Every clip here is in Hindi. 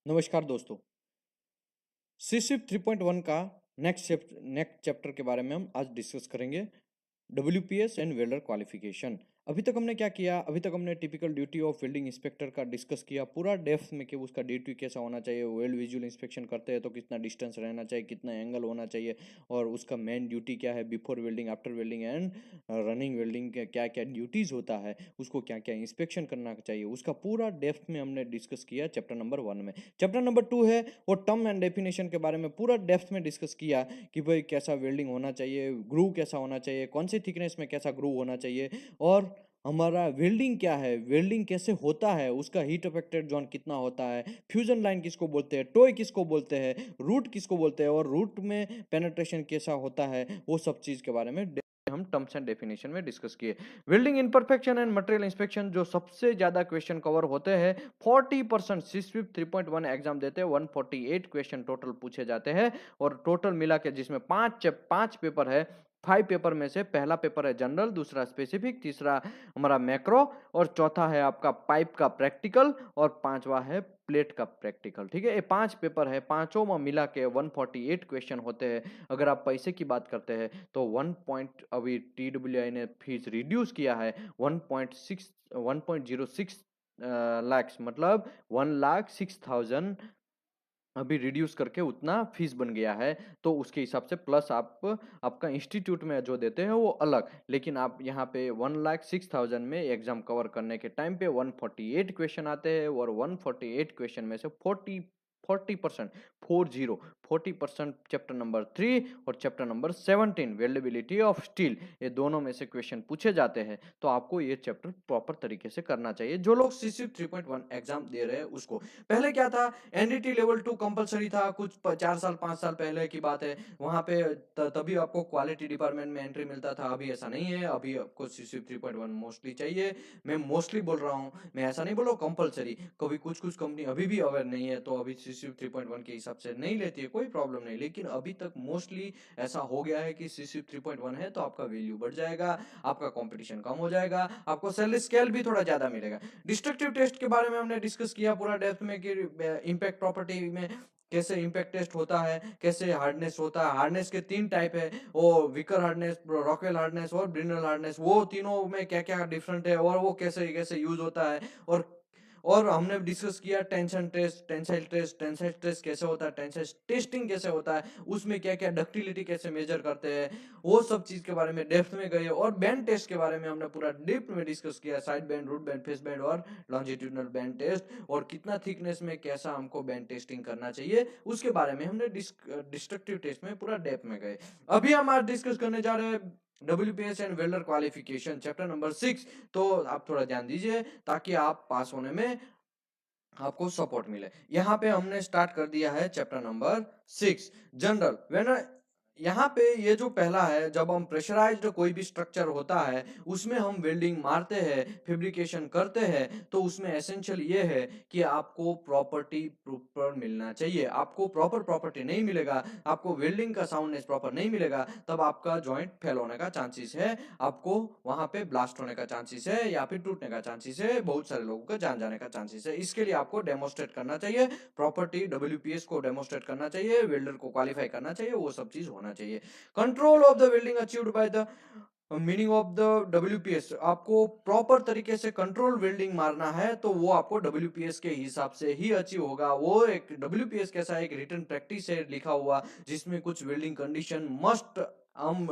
नमस्कार दोस्तों। सी सिप 3.1 का नेक्स्ट चैप्टर के बारे में हम आज डिस्कस करेंगे। WPS and welder qualification. अभी तक हमने क्या किया? अभी तक हमने typical duty of welding inspector का डिस्कस किया पूरा डेप्थ में कि उसका ड्यूटी कैसा होना चाहिए। वेल्ड विजुअल इंस्पेक्शन करते हैं तो कितना डिस्टेंस रहना चाहिए, कितना एंगल होना चाहिए, और उसका मेन ड्यूटी क्या है before welding, after welding and running welding के क्या क्या ड्यूटीज़ होता है, उसको क्या क्या इंस्पेक्शन करना चाहिए, उसका पूरा डेप्थ में हमने डिस्कस किया चैप्टर नंबर 1 में। चैप्टर नंबर 2 है वो टर्म एंड डेफिनेशन के बारे में पूरा डेप्थ में डिस्कस किया कि भाई कैसा वेल्डिंग होना चाहिए, ग्रूव कैसा होना चाहिए, कौन सी थिकनेस में कैसा ग्रूव होना चाहिए, और हमारा वेल्डिंग क्या है, वेल्डिंग कैसे होता है, उसका हीट अफेक्टेड जोन कितना होता है, फ्यूजन लाइन किसको बोलते हैं, टोय किसको बोलते हैं, रूट किसको बोलते हैं, और रूट में पेनिट्रेशन कैसा होता है, वो सब चीज़ के बारे में हम टर्म्स एंड डेफिनेशन में डिस्कस किए। Welding imperfection and material inspection जो सबसे ज्यादा क्वेश्चन कवर होते हैं, 40% सिस्विप 3.1 एग्जाम देते हैं, 148 क्वेश्चन टोटल पूछे जाते हैं, और टोटल मिला के जिसमें पांच पेपर है। 5 पेपर में से पहला पेपर है जनरल, दूसरा स्पेसिफिक, तीसरा हमारा मैक्रो, और चौथा है आपका पाइप का प्रैक्टिकल, और पांचवा है प्लेट का प्रैक्टिकल। ठीक है, ये 5 पेपर है, पांचों में मिला के 148 क्वेश्चन होते हैं। अगर आप पैसे की बात करते हैं तो 1 पॉइंट अभी टीडब्ल्यूआई ने फीस रिड्यूस किया है, 1.06 लाख, मतलब 1,06,000 अभी रिड्यूस करके उतना फीस बन गया है। तो उसके हिसाब से प्लस आपका इंस्टीट्यूट में जो देते हैं वो अलग, लेकिन आप यहाँ पे 1,06,000 में एग्जाम कवर करने के टाइम पे 148 क्वेश्चन आते हैं, और 148 क्वेश्चन में से 40% 40% चैप्टर नंबर 3 और chapter number 17 weldability of steel, ये दोनों में से क्वेश्चन पूछे जाते हैं। तो आपको ये चैप्टर प्रॉपर तरीके से करना चाहिए जो लोग सीसी 3.1 एग्जाम दे रहे हैं उसको। पहले क्या था, एनडीटी लेवल 2 कंपलसरी था, कुछ 4 साल 5 साल पहले की बात है। वहां पे तभी आपको क्वालिटी डिपार्टमेंट में एंट्री मिलता था। अभी ऐसा नहीं है, अभी आपको सीसी 3.1 मोस्टली चाहिए। मैं मोस्टली बोल रहा हूँ, मैं ऐसा नहीं बोल रहा हूँ कंपलसरी। कभी कुछ कुछ कंपनी अभी भी अवेयर नहीं है तो अभी सीसी 3.1 के हिसाब से नहीं लेती है, कोई प्रॉब्लम नहीं, लेकिन अभी तक मोस्टली ऐसा हो गया है कि सीसी 3.1 है तो आपका वैल्यू बढ़ जाएगा, आपका कंपटीशन कम हो जाएगा, आपको सैलरी स्केल भी थोड़ा ज्यादा मिलेगा। डिस्ट्रक्टिव टेस्ट के बारे में हमने डिस्कस किया पूरा डेप्थ में कि इम्पैक्ट प्रॉपर्टी में कैसे इम्पैक्ट टेस्ट होता है, कैसे हार्डनेस होता है। हार्डनेस के 3 टाइप है, वो विकर हार्डनेस, रॉकवेल हार्डनेस और ब्रिनल हार्डनेस। वो तीनों में क्या क्या डिफरेंट है और वो कैसे कैसे यूज होता है। और हमने डिस्कस किया टेंशन टेस्ट, टेंसाइल टेस्ट कैसे होता है, टेंसाइल टेस्टिंग कैसे होता है, उसमें क्या क्या डक्टिलिटी कैसे मेजर करते हैं, वो सब चीज के बारे में डेप्थ में गए। और बैंड टेस्ट के बारे में हमने पूरा डेप्थ में डिस्कस किया, side bend, root bend, face bend और लॉन्जिट्यूडनल बैंड टेस्ट, और कितना थिकनेस में कैसा हमको बैंड टेस्टिंग करना चाहिए उसके बारे में हमने डिस्ट्रक्टिव टेस्ट में पूरा डेप्थ में गए। अभी हम आज डिस्कस करने जा रहे हैं WPS and welder qualification chapter number 6। तो आप थोड़ा ध्यान दीजिए ताकि आप पास होने में आपको सपोर्ट मिले। यहाँ पे हमने स्टार्ट कर दिया है चैप्टर नंबर 6 जनरल। वेन यहाँ पे ये जो पहला है, जब हम प्रेशराइज्ड कोई भी स्ट्रक्चर होता है उसमें हम वेल्डिंग मारते हैं, फैब्रिकेशन करते हैं, तो उसमें एसेंशियल ये है कि आपको प्रॉपर्टी प्रॉपर मिलना चाहिए। आपको प्रॉपर प्रॉपर्टी नहीं मिलेगा, आपको वेल्डिंग का साउंडनेस प्रॉपर नहीं मिलेगा, तब आपका जॉइंट फेल होने का चांसेस है, आपको वहां पे ब्लास्ट होने का चांसेस है, या फिर टूटने का चांसेस है, बहुत सारे लोगों का जान जाने का चांसेस है। इसके लिए आपको डेमोस्ट्रेट करना चाहिए, प्रॉपर्टी डब्ल्यूपीएस को डेमोस्ट्रेट करना चाहिए, वेल्डर को क्वालिफाई करना चाहिए, वो सब चीज होना चाहिए। Control of the welding achieved by the meaning of the WPS, आपको प्रॉपर तरीके से कंट्रोल वेल्डिंग मारना है तो वो आपको डब्ल्यूपीएस के हिसाब से ही अचीव होगा। वो एक डब्ल्यूपीएस कैसा एक रिटन प्रैक्टिस है लिखा हुआ, जिसमें कुछ वेल्डिंग कंडीशन मस्ट हम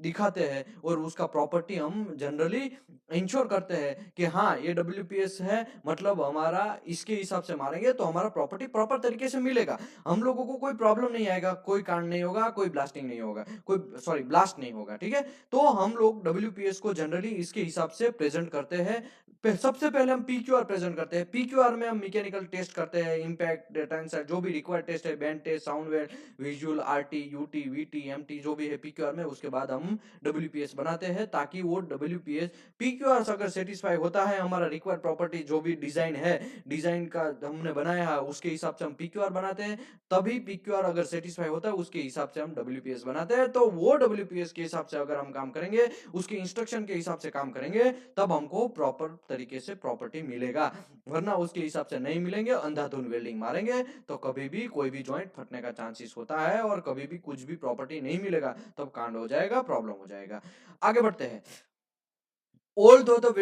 दिखाते हैं, और उसका प्रॉपर्टी हम जनरली इंश्योर करते हैं कि हाँ ये डब्ल्यूपीएस है, मतलब हमारा इसके हिसाब से मारेंगे तो हमारा प्रॉपर्टी प्रॉपर तरीके से मिलेगा, हम लोगों को कोई प्रॉब्लम नहीं आएगा, कोई कांड नहीं होगा, कोई ब्लास्टिंग नहीं होगा, कोई सॉरी ब्लास्ट नहीं होगा। ठीक है, तो हम लोग डब्ल्यूपीएस को जनरली इसके हिसाब से प्रेजेंट करते हैं। सबसे पहले हम पीक्यूआर प्रेजेंट करते हैं। पीक्यूआर में हम मैकेनिकल टेस्ट करते हैं, इंपैक्ट टेंसर जो भी रिक्वायर्ड टेस्ट है, bend test, sound wave, visual, RT, UT, VT, MT, property जो भी है पीक्यूआर में, उसके बाद हम डब्ल्यूपीएस बनाते हैं, ताकि वो डब्ल्यूपीएस पीक्यूआर अगर सेटिस्फाई होता है, हमारा रिक्वायर्ड प्रॉपर्टी जो भी डिजाइन है, डिजाइन का हमने बनाया है उसके हिसाब से हम पीक्यूआर बनाते हैं, तभी पीक्यूआर अगर सेटिस्फाई होता है उसके हिसाब से हम डब्ल्यूपीएस बनाते हैं। तो वो डब्ल्यूपीएस के हिसाब से अगर हम काम करेंगे, उसके इंस्ट्रक्शन के हिसाब से काम करेंगे, तब हमको प्रॉपर तरीके से प्रॉपर्टी मिलेगा, वरना उसके हिसाब से नहीं मिलेंगे, अंधाधुंध वेल्डिंग मारेंगे तो कभी भी कोई भी जॉइंट फटने का चांसेस होता है और कभी भी कुछ भी प्रॉपर्टी नहीं मिलेगा, तब कांड हो जाएगा, प्रॉब्लम हो जाएगा। आगे बढ़ते हैं। Although the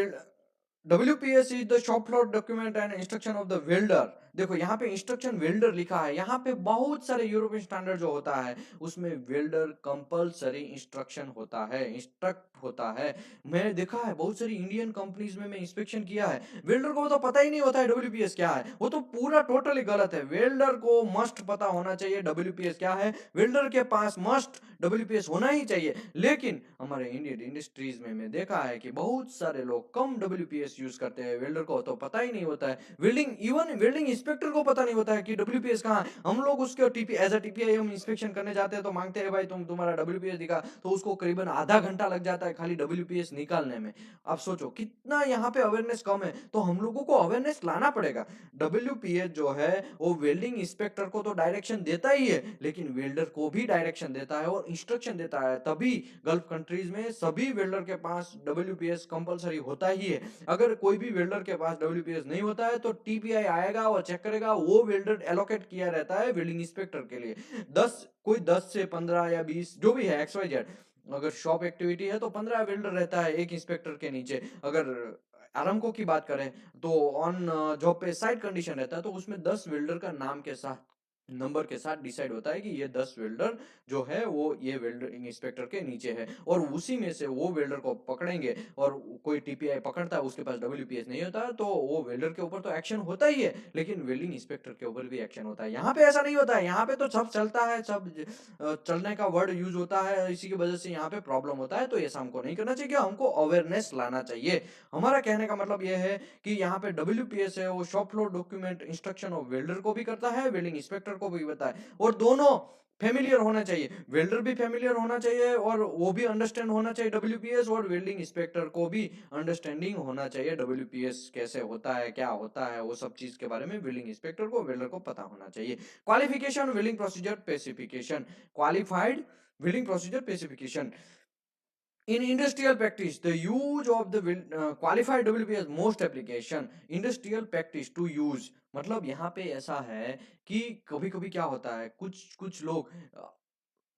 WPS is the shop floor document and instruction of the welder। देखो यहाँ पे इंस्ट्रक्शन वेल्डर लिखा है, यहाँ पे बहुत सारे यूरोपियन स्टैंडर्ड जो होता है उसमें वेल्डर कंपलसरी इंस्ट्रक्शन होता है, इंस्ट्रक्ट होता है। मैं देखा है बहुत सारी इंडियन कंपनीज में मैं इंस्पेक्शन किया है, वेल्डर को तो पता ही नहीं होता है डब्ल्यूपीएस क्या है, वो तो पूरा टोटली गलत है। वेल्डर को मस्ट पता होना चाहिए डब्ल्यूपीएस क्या है, वेल्डर के पास मस्ट डब्ल्यूपीएस होना ही चाहिए। लेकिन हमारे इंडियन इंडस्ट्रीज में मैं देखा है कि बहुत सारे लोग कम डब्ल्यूपीएस यूज करते हैं, वेल्डर को तो पता ही नहीं होता है, वेल्डिंग इवन वेल्डिंग इंस्पेक्टर को पता नहीं होता है कि डब्ल्यूपीएस कहाँ है। हम लोग उसके टीपी एज अ टीपीआई हम इंस्पेक्शन करने जाते हैं तो मांगते हैं भाई तुम्हारा डब्ल्यूपीएस दिखा, तो उसको करीबन आधा घंटा लग जाता है खाली डब्ल्यूपीएस निकालने में। आप सोचो कितना यहाँ पे अवेयरनेस कम है, तो हम लोगों को अवेयरनेस लाना पड़ेगा। डब्ल्यूपीएस जो है वो वेल्डिंग इंस्पेक्टर को तो डायरेक्शन देता ही है, लेकिन वेल्डर को भी डायरेक्शन देता है और इंस्ट्रक्शन देता है, तभी गल्फ कंट्रीज में सभी वेल्डर के पास डब्ल्यूपीएस कंपलसरी होता ही है। अगर कोई भी वेल्डर के पास डब्ल्यूपीएस नहीं होता है तो टीपीआई आएगा और चेक करेगा, वो वेल्डर एलोकेट किया रहता है वेल्डिंग इंस्पेक्टर के लिए। 10 से 15 या 20 जो भी है XYZ, अगर शॉप एक्टिविटी है तो 15 वेल्डर रहता है एक इंस्पेक्टर के नीचे। अगर आरामको की बात करें तो ऑन जॉब पे साइट कंडीशन रहता है, तो उसमें 10 वेल्डर का नाम के साथ नंबर के साथ डिसाइड होता है कि ये 10 वेल्डर जो है वो ये वेल्डर इंस्पेक्टर के नीचे है, और उसी में से वो वेल्डर को पकड़ेंगे। और कोई टीपीआई पकड़ता है उसके पास डब्ल्यूपीएस नहीं होता तो वो वेल्डर के ऊपर तो एक्शन होता ही है, लेकिन वेल्डिंग इंस्पेक्टर के ऊपर भी एक्शन होता है। यहाँ पे ऐसा नहीं होता है, यहाँ पे तो सब चलता है, सब चलने का वर्ड यूज होता है, इसी की वजह से यहाँ पे प्रॉब्लम होता है। तो ये हमको नहीं करना चाहिए, हमको अवेयरनेस लाना चाहिए। हमारा कहने का मतलब यह है कि यहाँ पे डब्ल्यूपीएस है वो shop floor document instruction of welder को भी करता है, वेल्डिंग इंस्पेक्टर को भी बताए, और दोनों फेमिलियर होना चाहिए। वेल्डर भी फेमिलियर होना चाहिए और वो भी अंडरस्टैंड होना चाहिए डब्ल्यूपीएस, और वेल्डिंग इंस्पेक्टर को भी अंडरस्टैंडिंग होना चाहिए डब्ल्यूपीएस कैसे होता है, क्या होता है, वो सब चीज के बारे में वेल्डिंग इंस्पेक्टर को वेल्डर को पता होना चाहिए। Qualification welding procedure specification, qualified welding procedure specification. In industrial practice, the use of the qualified WPS most application industrial practice to use। मतलब यहाँ पे ऐसा है कि कभी कभी क्या होता है, कुछ कुछ लोग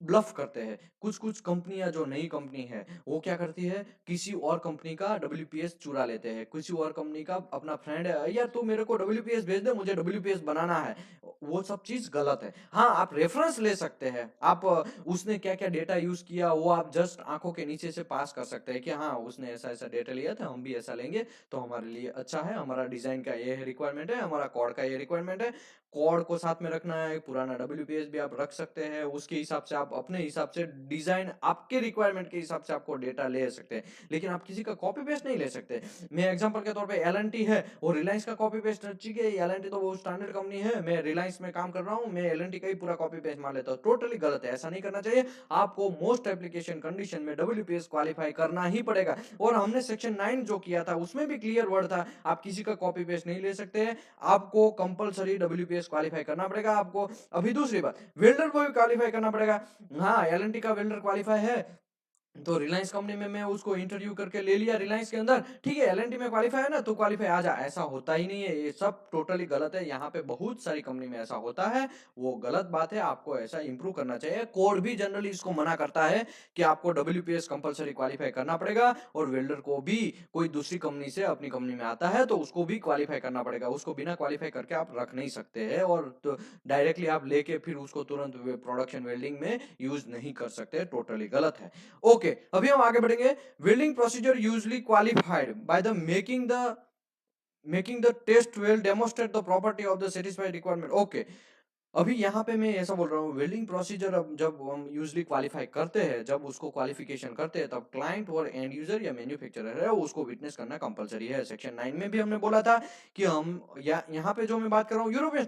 ब्लफ करते हैं। कुछ कुछ कंपनियां जो नई कंपनी है वो क्या करती है, किसी और कंपनी का डब्ल्यूपीएस चुरा लेते हैं, किसी और कंपनी का अपना फ्रेंड है, यार तू मेरे को डब्ल्यूपीएस भेज दे, मुझे डब्ल्यूपीएस बनाना है। वो सब चीज गलत है। हाँ, आप रेफरेंस ले सकते हैं, आप उसने क्या क्या डेटा यूज किया वो आप जस्ट आंखों के नीचे से पास कर सकते हैं कि हाँ उसने ऐसा ऐसा डेटा लिया था, हम भी ऐसा लेंगे तो हमारे लिए अच्छा है, हमारा डिजाइन का ये रिक्वायरमेंट है, हमारा कोड का ये रिक्वायरमेंट है। कोड को साथ में रखना है, पुराना डब्ल्यूपीएस भी आप रख सकते हैं, उसके हिसाब से आप अपने हिसाब से डिजाइन आपके रिक्वायरमेंट के हिसाब से आपको डेटा ले सकते हैं, लेकिन आप किसी का कॉपी पेस्ट नहीं ले सकते। मैं एग्जांपल के तौर पे एलएनटी है और रिलायंस का कॉपी पेस्ट, ठीक है एलएनटी तो वो स्टैंडर्ड कंपनी है, मैं रिलायंस में काम कर रहा हूं, मैं एलएनटी का ही पूरा कॉपी पेस्ट मार लेता हूं, टोटली गलत है, ऐसा नहीं करना चाहिए। आपको मोस्ट एप्लीकेशन कंडीशन में डब्ल्यूपीएस क्वालिफाई करना ही पड़ेगा। और हमने सेक्शन 9 जो किया था उसमें भी क्लियर वर्ड था, आप किसी का कॉपी पेस्ट नहीं ले सकते, आपको कंपलसरी डब्ल्यूपीएस क्वालिफाई करना पड़ेगा आपको। अभी दूसरी बात, वेल्डर को भी क्वालिफाई करना पड़ेगा। हाँ, एलएनटी का वेल्डर क्वालिफाई है तो रिलायंस कंपनी में मैं उसको इंटरव्यू करके ले लिया रिलायंस के अंदर, ठीक है एलएनटी में क्वालिफाई है ना तो क्वालिफाई आ जा, ऐसा होता ही नहीं है, ये सब टोटली गलत है। यहाँ पे बहुत सारी कंपनी में ऐसा होता है, वो गलत बात है, आपको ऐसा इंप्रूव करना चाहिए। कोड भी जनरली इसको मना करता है कि आपको डब्ल्यूपीएस कंपलसरी क्वालिफाई करना पड़ेगा, और वेल्डर को भी कोई दूसरी कंपनी से अपनी कंपनी में आता है तो उसको भी क्वालिफाई करना पड़ेगा, उसको बिना क्वालिफाई करके आप रख नहीं सकते हैं, और तो डायरेक्टली आप लेके फिर उसको तुरंत प्रोडक्शन वेल्डिंग में यूज नहीं कर सकते, टोटली गलत है। ओके, अभी हम आगे बढ़ेंगे। Welding procedure usually qualified by the making the test weld demonstrate the property of the satisfied requirement. Okay, अभी यहाँ पे मैं ऐसा बोल रहा हूँ, वेल्डिंग प्रोसीजर अब जब हम यूजली क्वालिफाई करते हैं, जब उसको क्वालिफिकेशन करते हैं, तब क्लाइंट और एंड यूजर या मैन्युफैक्चरर है उसको विटनेस करना कंपलसरी है। सेक्शन 9 में भी हमने बोला था कि हम यहाँ पे जो मैं बात कर रहा हूँ यूरोपियन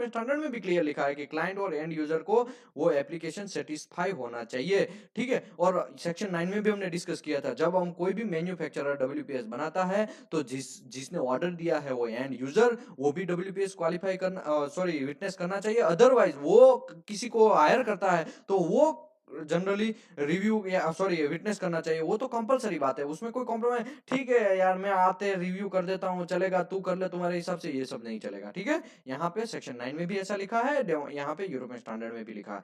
स्टैंडर्ड में भी क्लियर लिखा है कि क्लाइंट और एंड यूजर को वो एप्लीकेशन सेटिस्फाई होना चाहिए, ठीक है। और सेक्शन 9 में भी हमने डिस्कस किया था, जब हम कोई भी मैन्युफैक्चरर डब्ल्यूपीएस बनाता है तो जिसने ऑर्डर दिया है वो एंड यूजर, वो भी डब्ल्यूपीएस क्वालिफाई करना, सॉरी विटनेस करना चाहिए। अदरवाइज वो किसी को हायर करता है तो वो जनरली रिव्यू या सॉरी विटनेस करना चाहिए, वो तो कंपलसरी बात है, उसमें कोई कॉम्प्रोमाइज, ठीक है यार मैं आते रिव्यू कर देता हूँ, चलेगा तू कर ले तुम्हारे हिसाब से, ये सब नहीं चलेगा, ठीक है। यहाँ पे सेक्शन 9 में भी ऐसा लिखा है, यहाँ पे यूरोपियन स्टैंडर्ड में भी लिखा है।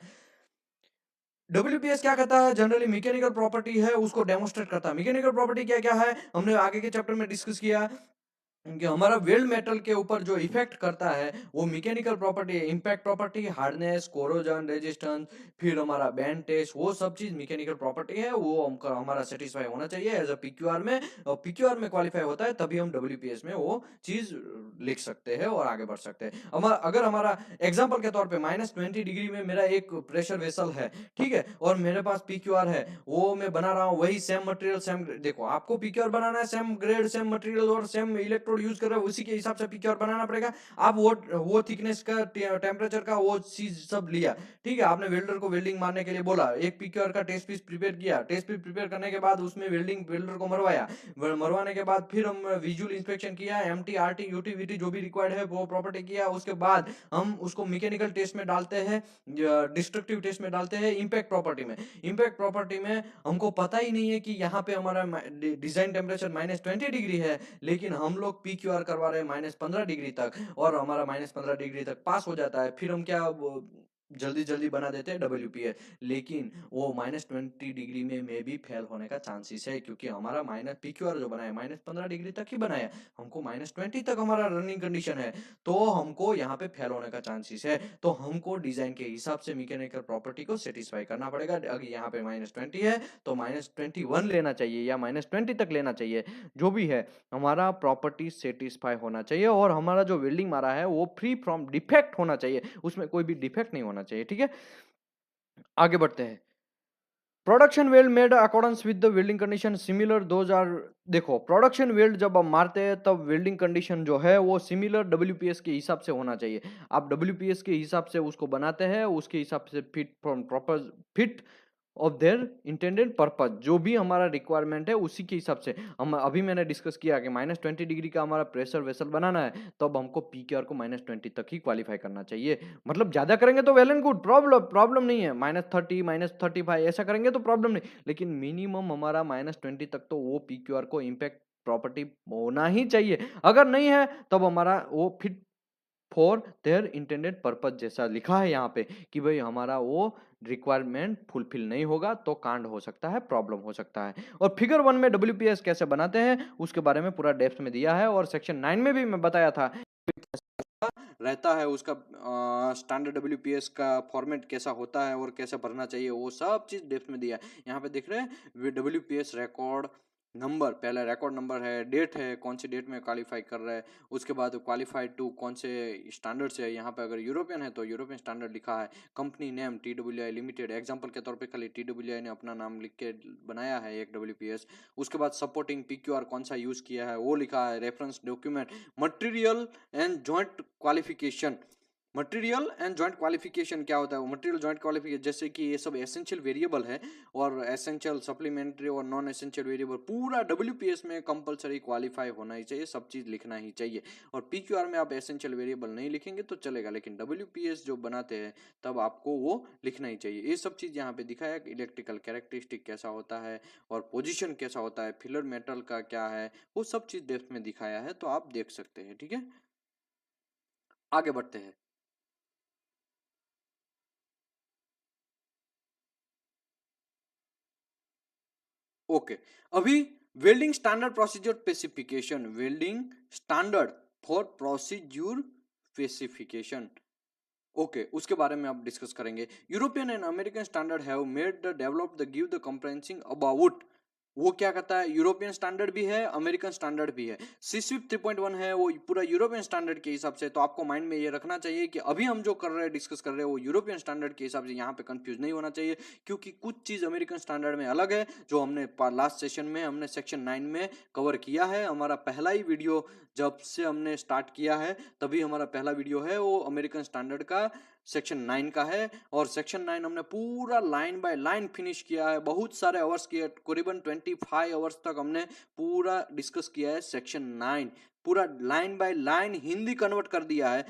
डब्ल्यूपीएस क्या करता है, जनरली मैकेनिकल प्रॉपर्टी है उसको डेमोस्ट्रेट करता है। मैकेनिकल प्रॉपर्टी क्या क्या है, हमने आगे के चैप्टर में डिस्कस किया कि हमारा वेल्ड मेटल के ऊपर जो इफेक्ट करता है वो मैकेनिकल प्रॉपर्टी है, impact property, hardness, corrosion resistance, फिर हमारा बैंड टेस्ट, वो सब चीज मैकेनिकल प्रॉपर्टी है, वो हमका हमारा सेटिस्फाई होना चाहिए एज अ पीक्यूआर में। और पीक्यूआर में क्वालिफाई होता है तभी हम डब्ल्यूपीएस में वो चीज लिख सकते हैं और आगे बढ़ सकते हैं। अगर हमारा एग्जाम्पल के तौर पे -20 डिग्री में मेरा एक प्रेशर वेसल है, ठीक है, और मेरे पास पीक्यूआर है, वो मैं बना रहा हूँ वही सेम मटेरियल सेम, देखो आपको पीक्यूआर बनाना है, सेम ग्रेड सेम मटेरियल और सेम इलेक्ट्रोड यूज कर रहे हो, उसी के हिसाब से पीक्यूआर बनाना पड़ेगा। आप वो थिकनेस का टेम्परेचर का वो चीज सब लिया, ठीक है, आपने वेल्डर को वेल्डिंग मारने के लिए बोला, एक पीक्यूआर का टेस्ट पीस प्रिपेयर किया, टेस्ट पीस प्रिपेयर करने के बाद उसमें वेल्डर को मरवाया, मरवाने के बाद फिर हम विजुअल इंस्पेक्शन किया, एमटी आरटी यूटी वीटी जो भी रिक्वायर्ड है वो प्रॉपर्टी किया, उसके बाद हम उसको मैकेनिकल टेस्ट में डालते हैं, डिस्ट्रक्टिव टेस्ट में डालते हैं, इंपैक्ट प्रॉपर्टी में। इंपैक्ट प्रॉपर्टी में हमको पता ही नहीं है कि यहाँ पे हमारा डिजाइन टेम्परेचर -20 डिग्री है, लेकिन हम लोग पीक्यूआर करवा रहे हैं -15 डिग्री तक, और हमारा -15 डिग्री तक पास हो जाता है, फिर हम क्या जल्दी जल्दी बना देते हैं डब्ल्यूपीए, लेकिन वो -20 डिग्री में भी फेल होने का चांसेस है, क्योंकि हमारा माइनस पीक्यूआर जो बनाया -15 डिग्री तक ही बनाया, हमको -20 तक हमारा रनिंग कंडीशन है, तो हमको यहाँ पे फेल होने का चांसेस है। तो हमको डिजाइन के हिसाब से मैकेनिकल प्रॉपर्टी को सेटिस्फाई करना पड़ेगा। अगर यहाँ पे -20 है तो -21 लेना चाहिए या -20 तक लेना चाहिए, जो भी है हमारा प्रॉपर्टी सेटिस्फाई होना चाहिए, और हमारा जो वेल्डिंग मारा है वो फ्री फ्रॉम डिफेक्ट होना चाहिए, उसमें कोई भी डिफेक्ट नहीं होना चाहिए, ठीक है। आगे बढ़ते हैं। Production weld made accordance with the welding condition similar 2000, देखो प्रोडक्शन वेल्ड जब हम मारते हैं तब वेल्डिंग कंडीशन जो है वो सिमिलर डब्ल्यूपीएस के हिसाब से होना चाहिए। आप डब्ल्यूपीएस के हिसाब से उसको बनाते हैं, उसके हिसाब से fit from proper fit of their intended purpose, जो भी हमारा रिक्वायरमेंट है उसी के हिसाब से। हम अभी मैंने डिस्कस किया कि -20 डिग्री का हमारा प्रेशर वेसल बनाना है, तब हमको पीक्यूआर को -20 तक ही क्वालिफाई करना चाहिए। मतलब ज्यादा करेंगे तो वेल एंड गुड, प्रॉब्लम नहीं है, -30 -35 ऐसा करेंगे तो प्रॉब्लम नहीं, लेकिन मिनिमम हमारा -20 तक तो वो पीक्यूआर को इम्पैक्ट प्रॉपर्टी होना ही चाहिए। अगर नहीं है तब हमारा वो fit for their intended purpose जैसा लिखा है यहाँ पे कि भाई हमारा वो रिक्वायरमेंट फुलफिल नहीं होगा तो कांड हो सकता है, प्रॉब्लम हो सकता है। और फिगर 1 में डब्ल्यूपीएस कैसे बनाते हैं उसके बारे में पूरा डेप्थ में दिया है, और सेक्शन 9 में भी मैं बताया था रहता है उसका स्टैंडर्ड डब्ल्यूपीएस का फॉर्मेट कैसा होता है और कैसे भरना चाहिए, वो सब चीज डेप्थ में दिया है। यहाँ पे देख रहे हैं डब्ल्यूपीएस रिकॉर्ड नंबर, पहला रिकॉर्ड नंबर है, डेट है कौन सी डेट में क्वालिफाई कर रहा है, उसके बाद क्वालिफाइड टू कौन से स्टैंडर्ड से है, यहाँ पे अगर यूरोपियन है तो यूरोपियन स्टैंडर्ड लिखा है, company name TWI limited, example के तौर पे खाली TWI ने अपना नाम लिख के बनाया है एक डब्ल्यूपीएस। उसके बाद सपोर्टिंग पीक्यूआर कौन सा यूज किया है वो लिखा है, reference document, material and joint qualification. Material and joint qualification क्या होता है, मटेरियल जॉइंट क्वालिफिकेशन जैसे कि ये सब एसेंशियल वेरिएबल है, और एसेंशियल सप्लीमेंट्री और नॉन एसेंशियल वेरिएबल पूरा डब्ल्यूपीएस में कंपलसरी क्वालिफाई होना ही चाहिए, सब चीज लिखना ही चाहिए। और पीक्यूआर में आप एसेंशियल वेरिएबल नहीं लिखेंगे तो चलेगा, लेकिन डब्ल्यूपीएस जो बनाते हैं तब आपको वो लिखना ही चाहिए। ये सब चीज यहाँ पे दिखाया है, इलेक्ट्रिकल कैरेक्टरिस्टिक कैसा होता है और पोजिशन कैसा होता है, फिलर मेटल का क्या है, वो सब चीज डेप्थ में दिखाया है, तो आप देख सकते हैं, ठीक है। आगे बढ़ते हैं। ओके, अभी welding standard procedure specification, welding standard for procedure specification, okay उसके बारे में आप डिस्कस करेंगे। European and American standard have made the develop the give the compressing about वो क्या कहता है, यूरोपियन स्टैंडर्ड भी है, अमेरिकन स्टैंडर्ड भी है। सीस्विप 3.1 है वो पूरा यूरोपियन स्टैंडर्ड के हिसाब से, तो आपको माइंड में ये रखना चाहिए कि अभी हम जो कर रहे हैं, डिस्कस कर रहे हैं, वो यूरोपियन स्टैंडर्ड के हिसाब से, यहाँ पे कंफ्यूज नहीं होना चाहिए, क्योंकि कुछ चीज अमेरिकन स्टैंडर्ड में अलग है, जो हमने लास्ट सेशन में हमने सेक्शन 9 में कवर किया है। हमारा पहला ही वीडियो जब से हमने स्टार्ट किया है तभी हमारा पहला वीडियो है वो अमेरिकन स्टैंडर्ड का सेक्शन 9 का है, और सेक्शन 9 हमने पूरा लाइन बाय लाइन फिनिश किया है, बहुत सारे आवर्स किए, करीबन 25 आवर्स तक हमने पूरा डिस्कस किया है सेक्शन 9, पूरा line by line Hindi convert कर दिया है।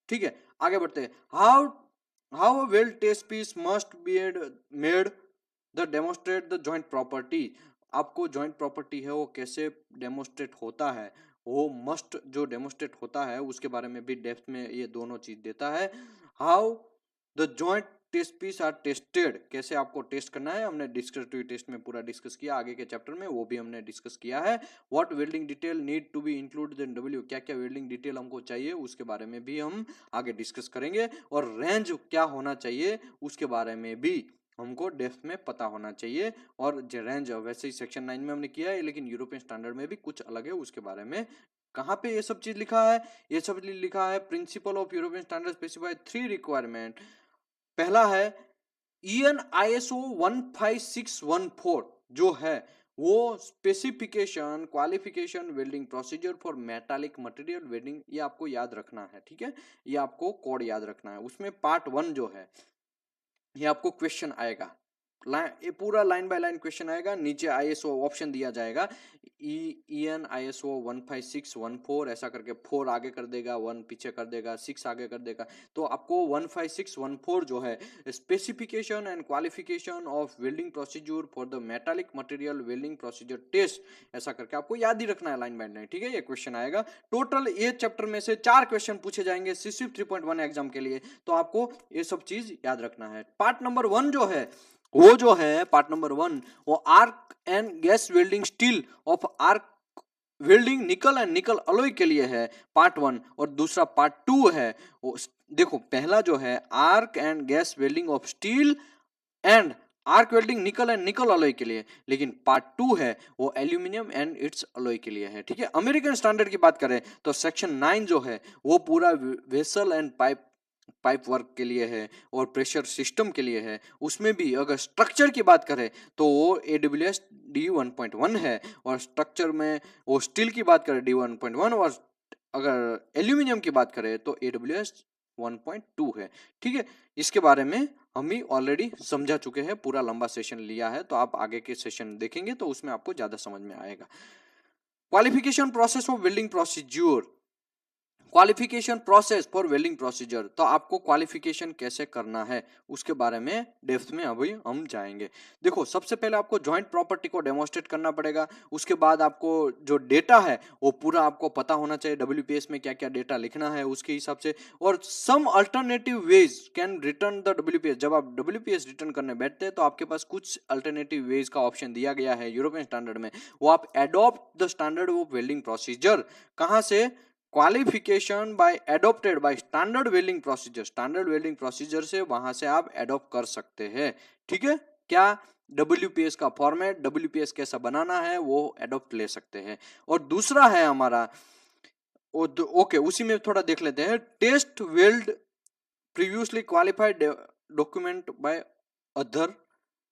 ठीक है, आगे बढ़ते हैं। How how a weld test piece must be made the demonstrate the joint property. आपको जॉइंट प्रॉपर्टी है वो कैसे डेमोस्ट्रेट होता है, वो मस्ट जो डेमोस्ट्रेट होता है उसके बारे में भी डेप्थ में ये दोनों चीज देता है। How the joint test piece are tested, कैसे आपको टेस्ट करना है, हमने डिस्क्रिप्टिव टेस्ट में पूरा डिस्कस किया, आगे के चैप्टर में वो भी हमने डिस्कस किया है। What welding detail need to be included in W, क्या क्या वेल्डिंग डिटेल हमको चाहिए उसके बारे में भी हम आगे डिस्कस करेंगे, और रेंज क्या होना चाहिए उसके बारे में भी हमको डेप्थ में पता होना चाहिए। और जो रेंज वैसे ही सेक्शन 9 में हमने किया है, लेकिन यूरोपियन स्टैंडर्ड में भी कुछ अलग है, उसके बारे में कहाँ पे ये सब चीज लिखा है, ये सब लिखा है principle of European standard specify 3 requirement. पहला है EN ISO 15614 जो है वो specification qualification welding procedure for metallic material welding, ये आपको याद रखना है। ठीक है, ये आपको कोड याद रखना है। उसमें पार्ट 1 जो है ये आपको क्वेश्चन आएगा, ये पूरा लाइन बाय लाइन क्वेश्चन आएगा, नीचे ISO ऑप्शन दिया जाएगा, EN ISO 15614 ऐसा करके 4 आगे कर देगा, 1 पीछे कर देगा, 6 आगे कर देगा, तो आपको 15614 जो है specification and qualification of welding procedure for the metallic material welding procedure test, ऐसा करके आपको याद ही रखना है लाइन बाय लाइन। ठीक है, ये क्वेश्चन आएगा। टोटल ये चैप्टर में से 4 क्वेश्चन पूछे जाएंगे सीस्विप 3.1 एग्जाम के लिए, तो आपको ये सब चीज याद रखना है। पार्ट नंबर 1 जो है वो जो है पार्ट नंबर 1 वो arc and gas welding steel of arc welding निकल एंड निकल अलॉय के लिए है पार्ट 1, और दूसरा पार्ट 2 है वो, देखो पहला जो है arc and gas welding of steel and arc welding निकल एंड निकल अलॉय के लिए, लेकिन पार्ट 2 है वो एल्यूमिनियम एंड इट्स अलॉय के लिए है। ठीक है, अमेरिकन स्टैंडर्ड की बात करें तो सेक्शन 9 जो है वो पूरा वेसल एंड पाइप वर्क के लिए है और प्रेशर सिस्टम के लिए है। उसमें भी अगर स्ट्रक्चर की बात करें तो वो AWS D1.1 है, और स्ट्रक्चर में वो स्टील की बात करें D1.1, और अगर एल्यूमिनियम की बात करें तो AWS 1.2 है। ठीक है, इसके बारे में हम ही ऑलरेडी समझा चुके हैं, पूरा लंबा सेशन लिया है, तो आप आगे के सेशन देखेंगे तो उसमें आपको ज्यादा समझ में आएगा। Qualification process of welding procedure, qualification process for welding procedure, तो आपको क्वालिफिकेशन कैसे करना है उसके बारे में डेप्थ में अभी हम जाएंगे। देखो सबसे पहले आपको जॉइंट प्रॉपर्टी को डेमोस्ट्रेट करना पड़ेगा, उसके बाद आपको जो डेटा है वो पूरा आपको पता होना चाहिए, WPS में क्या क्या डेटा लिखना है उसके हिसाब से, और some alternative ways can return the WPS। जब आप WPS रिटर्न करने बैठते हैं तो आपके पास कुछ अल्टरनेटिव वेज का ऑप्शन दिया गया है यूरोपियन स्टैंडर्ड में, वो आप adopt the standard of welding procedure, कहां से, qualification by adopted by standard welding procedure, standard welding procedure से वहां से आप एडॉप्ट कर सकते हैं। ठीक है, क्या WPS का फॉर्मेट, WPS कैसा बनाना है वो एडॉप्ट ले सकते हैं। और दूसरा है हमारा ओके, उसी में थोड़ा देख लेते हैं, test weld previously qualified document by other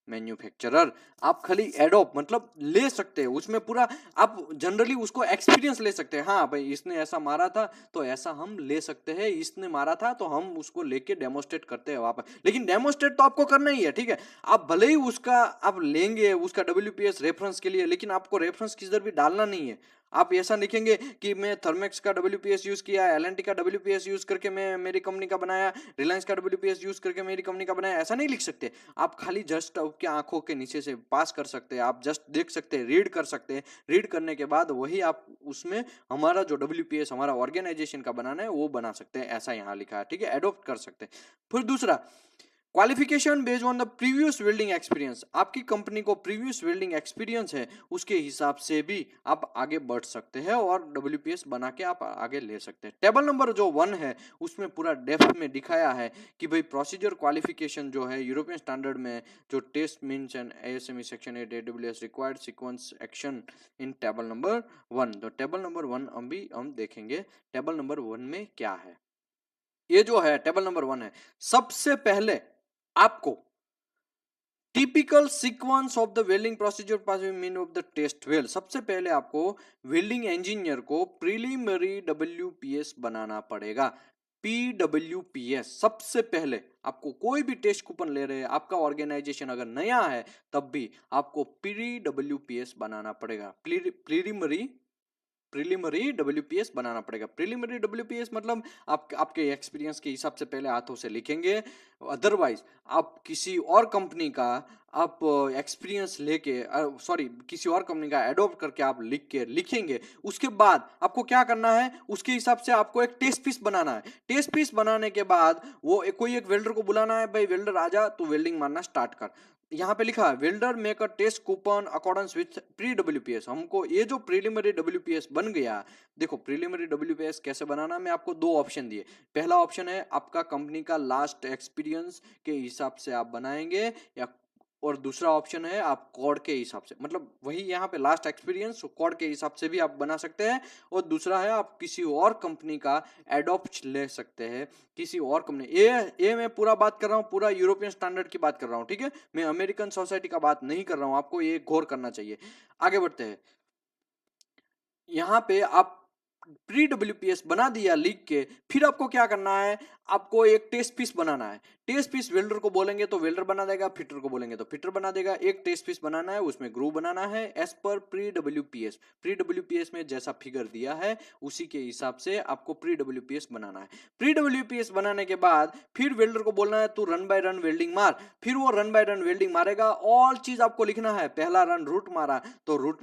manufacturer. आप खाली एडोप मतलब ले सकते हैं, उसमें पूरा आप जनरली उसको एक्सपीरियंस ले सकते हैं, हाँ भाई इसने ऐसा मारा था तो ऐसा हम ले सकते हैं, इसने मारा था तो हम उसको लेके डेमोस्ट्रेट करते हैं वहां पर, लेकिन डेमोस्ट्रेट तो आपको करना ही है। ठीक है, आप भले ही उसका आप लेंगे उसका WPS रेफरेंस के लिए, लेकिन आपको रेफरेंस किधर भी डालना नहीं है। आप ऐसा लिखेंगे कि मैं थर्मेक्स का WPS यूज किया, LNT का WPS यूज करके मैं मेरी कंपनी का बनाया, रिलायंस का WPS यूज करके मेरी कंपनी का बनाया, ऐसा नहीं लिख सकते आप। खाली जस्ट आपके आंखों के नीचे से पास कर सकते हैं, आप जस्ट देख सकते हैं, रीड कर सकते हैं, रीड करने के बाद वही आप उसमें हमारा जो WPS हमारा ऑर्गेनाइजेशन का बनाना है वो बना सकते हैं, ऐसा यहाँ लिखा है। ठीक है, एडोप्ट कर सकते हैं। फिर दूसरा qualification based on the previous welding experience, आपकी कंपनी को प्रीवियस वेल्डिंग एक्सपीरियंस है उसके हिसाब से भी आप आगे बढ़ सकते हैं और डब्ल्यूपीएस बना के आप आगे ले सकते हैं। टेबल नंबर जो 1 है उसमें पूरा डेप्थ में दिखाया है कि भाई प्रोसीजर क्वालिफिकेशन जो है यूरोपियन स्टैंडर्ड में जो test means and ASME section 8 AWS required sequence action in table number 1। तो टेबल नंबर 1 अभी हम देखेंगे टेबल नंबर 1 में क्या है। ये जो है टेबल नंबर 1 है, सबसे पहले आपको typical sequence of the welding procedure mean of the test weld, सबसे पहले आपको वेल्डिंग इंजीनियर को प्रीलिमिनरी डब्ल्यूपीएस बनाना पड़ेगा। पीडब्ल्यूपीएस सबसे पहले आपको, कोई भी टेस्ट कूपन ले रहे हैं, आपका ऑर्गेनाइजेशन अगर नया है तब भी आपको प्री डब्ल्यूपीएस बनाना पड़ेगा। प्रीलिमिनरी डब्ल्यूपीएस बनाना पड़ेगा। प्रीलिमिनरी डब्ल्यूपीएस मतलब आपके एक्सपीरियंस के हिसाब से पहले हाथों से लिखेंगे, अदरवाइज आप किसी और कंपनी का आप एक्सपीरियंस लेके किसी और कंपनी का एडॉप्ट करके आप लिखेंगे। उसके बाद आपको क्या करना है, उसके हिसाब से आपको एक टेस्ट पीस बनाना है। टेस्ट पीस बनाने के बाद कोई एक वेल्डर को बुलाना है, भाई वेल्डर आजा तो वेल्डिंग मारना स्टार्ट कर। यहाँ पे लिखा है welder make a test coupon accordance with pre WPS. हमको ये जो प्रीलिमिनरी डब्ल्यूपीएस बन गया, देखो प्रीलिमिनरी डब्ल्यूपीएस कैसे बनाना, मैं आपको 2 ऑप्शन दिए। पहला ऑप्शन है आपका कंपनी का लास्ट एक्सपीरियंस के हिसाब से आप बनाएंगे, या और दूसरा ऑप्शन है आप कोड के हिसाब से, मतलब वही यहाँ पे लास्ट एक्सपीरियंस कोड के हिसाब से भी आप बना सकते हैं। और दूसरा है आप किसी और कंपनी का एडॉप्ट ले सकते हैं, किसी और कंपनी। ये मैं पूरा बात कर रहा हूँ, पूरा यूरोपियन स्टैंडर्ड की बात कर रहा हूँ, ठीक है। मैं अमेरिकन सोसाइटी का बात नहीं कर रहा हूँ, आपको ये गौर करना चाहिए। आगे बढ़ते हैं। यहाँ पे आप प्री डब्ल्यूपीएस बना दिया लिख के, फिर आपको क्या करना है, आपको एक टेस्ट पीस बनाना है। टेस्ट पीस वेल्डर को बोलेंगे तो वेल्डर बना देगा, फिटर को बोलेंगे तो फिटर बना देगा। एक टेस्ट पीस बनाना है, उसमें ग्रू बनाना है as per pre WPS. Pre WPS में जैसा फिगर दिया है उसी के हिसाब से आपको प्री डब्ल्यूपीएस बनाना है। प्री डब्ल्यूपीएस बनाने के बाद फिर वेल्डर को बोलना है तू रन बाय रन वेल्डिंग मार, फिर वो रन बाय रन वेल्डिंग मारेगा। ऑल चीज आपको लिखना है। पहला रन रूट मारा तो रूट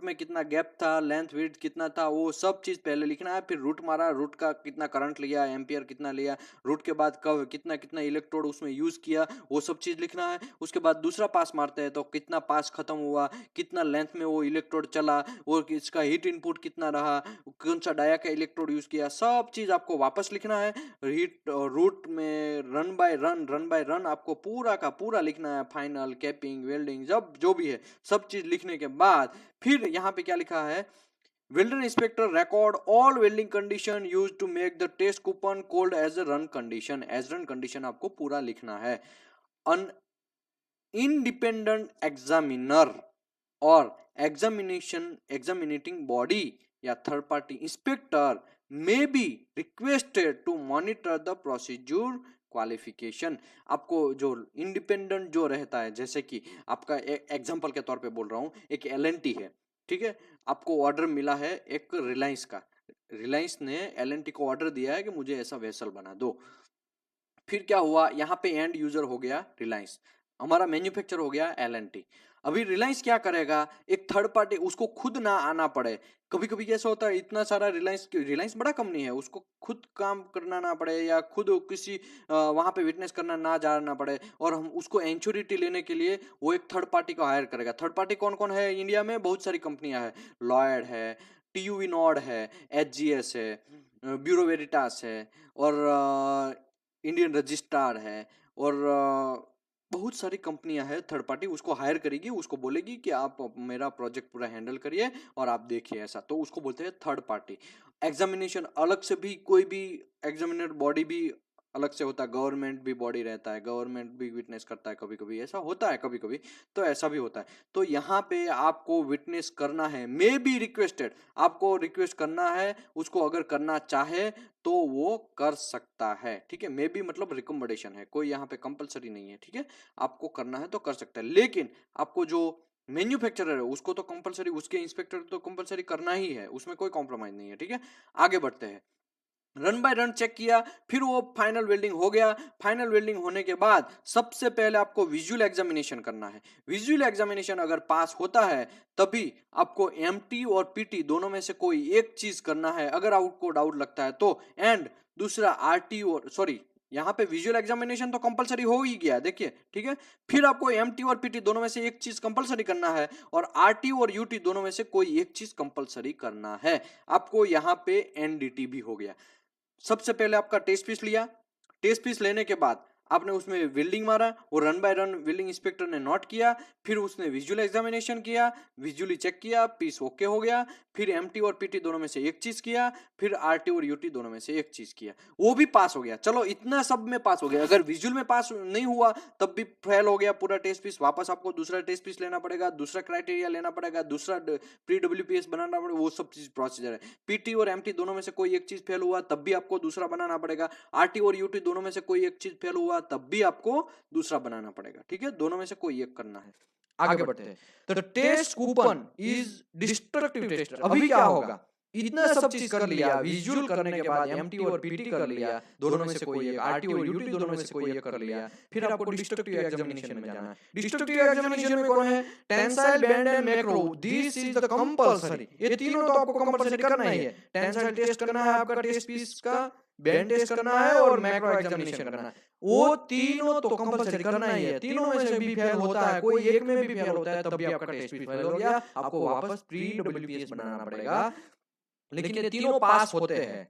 में कितना गैप था, लेंथ विड्थ कितना था, वो सब चीज पहले लिखना है। फिर रूट मारा, रूट का कितना करंट लिया, एम्पियर कितना लिया, रूट के बाद कब कितना कितना इलेक्ट्रोड उसमें यूज किया, वो सब चीज लिखना है। उसके बाद दूसरा पास मारते हैं तो कितना पास खत्म हुआ, कितना लेंथ में वो इलेक्ट्रोड चला, और इसका हीट इनपुट कितना रहा, कौन सा डाया का इलेक्ट्रोड यूज किया, सब चीज आपको वापस लिखना है। हीट रूट में रन बाय रन आपको पूरा का पूरा लिखना है। फाइनल कैपिंग वेल्डिंग जब जो भी है सब चीज लिखने के बाद फिर यहाँ पे क्या लिखा है, welder inspector record all welding condition used to make the test coupon called as a run condition। as run condition आपको पूरा लिखना है। an independent examiner और examining body या third party inspector may be requested to monitor the procedure qualification. आपको जो इंडिपेंडेंट जो रहता है, जैसे कि आपका एग्जांपल के तौर पे बोल रहा हूँ, एक एलएनटी है, ठीक है। आपको ऑर्डर मिला है एक रिलायंस का, रिलायंस ने एलएनटी को ऑर्डर दिया है कि मुझे ऐसा वेसल बना दो। फिर क्या हुआ, यहाँ पे एंड यूजर हो गया रिलायंस, हमारा मैन्युफैक्चर हो गया एलएनटी। अभी रिलायंस क्या करेगा, एक थर्ड पार्टी, उसको खुद ना आना पड़े। कभी कभी कैसा होता है, इतना सारा रिलायंस बड़ा कंपनी है, उसको खुद काम करना ना पड़े या खुद किसी वहां पे विटनेस करना ना जाना पड़े, और हम उसको एंश्योरिटी लेने के लिए वो एक थर्ड पार्टी को हायर करेगा। थर्ड पार्टी कौन कौन है इंडिया में, बहुत सारी कंपनियां है, लॉयड है, टीयूवी नॉर्ड है, एचजीएस है, ब्यूरो वेरिटास है, और इंडियन रजिस्ट्रार है, और बहुत सारी कंपनियां हैं थर्ड पार्टी, उसको हायर करेगी, उसको बोलेगी कि आप मेरा प्रोजेक्ट पूरा हैंडल करिए और आप देखिए ऐसा, तो उसको बोलते हैं थर्ड पार्टी। एग्जामिनेशन अलग से भी, कोई भी एग्जामिनर बॉडी भी अलग से होता है, गवर्नमेंट भी बॉडी रहता है, गवर्नमेंट भी विटनेस करता है, कभी कभी ऐसा होता है, कभी कभी तो ऐसा भी होता है। तो यहाँ पे आपको विटनेस करना है, मे बी रिक्वेस्टेड, आपको रिक्वेस्ट करना है, उसको अगर करना चाहे तो वो कर सकता है, ठीक है। मे बी मतलब रिकमेंडेशन है, कोई यहाँ पे कंपलसरी नहीं है, ठीक है। आपको करना है तो कर सकता है, लेकिन आपको जो मैन्युफैक्चरर है उसको तो कंपलसरी, उसके इंस्पेक्टर तो कंपलसरी करना ही है, उसमें कोई कॉम्प्रोमाइज नहीं है, ठीक है। आगे बढ़ते हैं। रन बाय रन चेक किया, फिर वो फाइनल वेल्डिंग हो गया। फाइनल वेल्डिंग होने के बाद सबसे पहले आपको विजुअल एग्जामिनेशन करना है। विजुअल एग्जामिनेशन अगर पास होता है तभी आपको एमटी और पीटी दोनों में से कोई एक चीज करना है, अगर आपको डाउट लगता है तो। एंड दूसरा आरटी और यहाँ पे विजुअल एग्जामिनेशन तो कंपलसरी हो ही गया, देखिए, ठीक है। फिर आपको एमटी और पीटी दोनों में से एक चीज कंपलसरी करना है, और आरटी और यूटी दोनों में से कोई एक चीज कंपलसरी करना है। आपको यहाँ पे एनडीटी भी हो गया। सबसे पहले आपका टेस्ट पीस लिया, टेस्ट पीस लेने के बाद आपने उसमें वेल्डिंग मारा, और run by run welding inspector ने नोट किया, फिर उसने विजुअल एग्जामिनेशन किया, विजुअली चेक किया, पीस ओके हो गया, फिर एमटी और पीटी दोनों में से एक चीज किया, फिर आरटी और यूटी दोनों में से एक चीज किया, वो भी पास हो गया। चलो इतना सब में पास हो गया। अगर विजुअल में पास नहीं हुआ तब भी फेल हो गया पूरा टेस्ट पीस। वापस आपको दूसरा टेस्ट पीस लेना पड़ेगा, दूसरा क्राइटेरिया लेना पड़ेगा, दूसरा प्री डब्ल्यूपीएस बनाना पड़ेगा, वो सब चीज प्रोसीजर है। पीटी और एमटी दोनों में से कोई एक चीज फेल हुआ तब भी आपको दूसरा बनाना पड़ेगा। आरटी और यूटी दोनों में से कोई एक चीज फेल हुआ तब भी आपको दूसरा बनाना पड़ेगा, ठीक है। दोनों में से कोई एक करना है। आगे बढ़ते हैं। तो test coupon is destructive test. अभी क्या होगा, इतना सब चीज कर लिया, विजुअल करने के बाद एमटी और पीटी कर लिया, दोनों में से कोई एक, आरटी और यूटी दोनों में से कोई एक कर लिया, फिर आपको डिस्ट्रक्टिव एग्जामिनेशन में जाना है। डिस्ट्रक्टिव एग्जामिनेशन में कौन है, tensile, bend and macro, this is the compulsory. ये तीनों तो आपको कंपलसरी करना ही है। टेंसाइल टेस्ट करना है आपका टेस्ट पीस का, बेंड टेस्ट करना है और मैक्रो एग्जामिनेशन करना है। वो तीनों तो कंपलसरी करना ही है। तीनों में से भी फेल होता है, कोई एक में भी फेल होता है, तब भी आपका टेस्ट पीस फेल हो गया, आपको वापस प्री डब्ल्यूपीएस बनाना पड़ेगा। लेकिन ये तीनों पास होते हैं।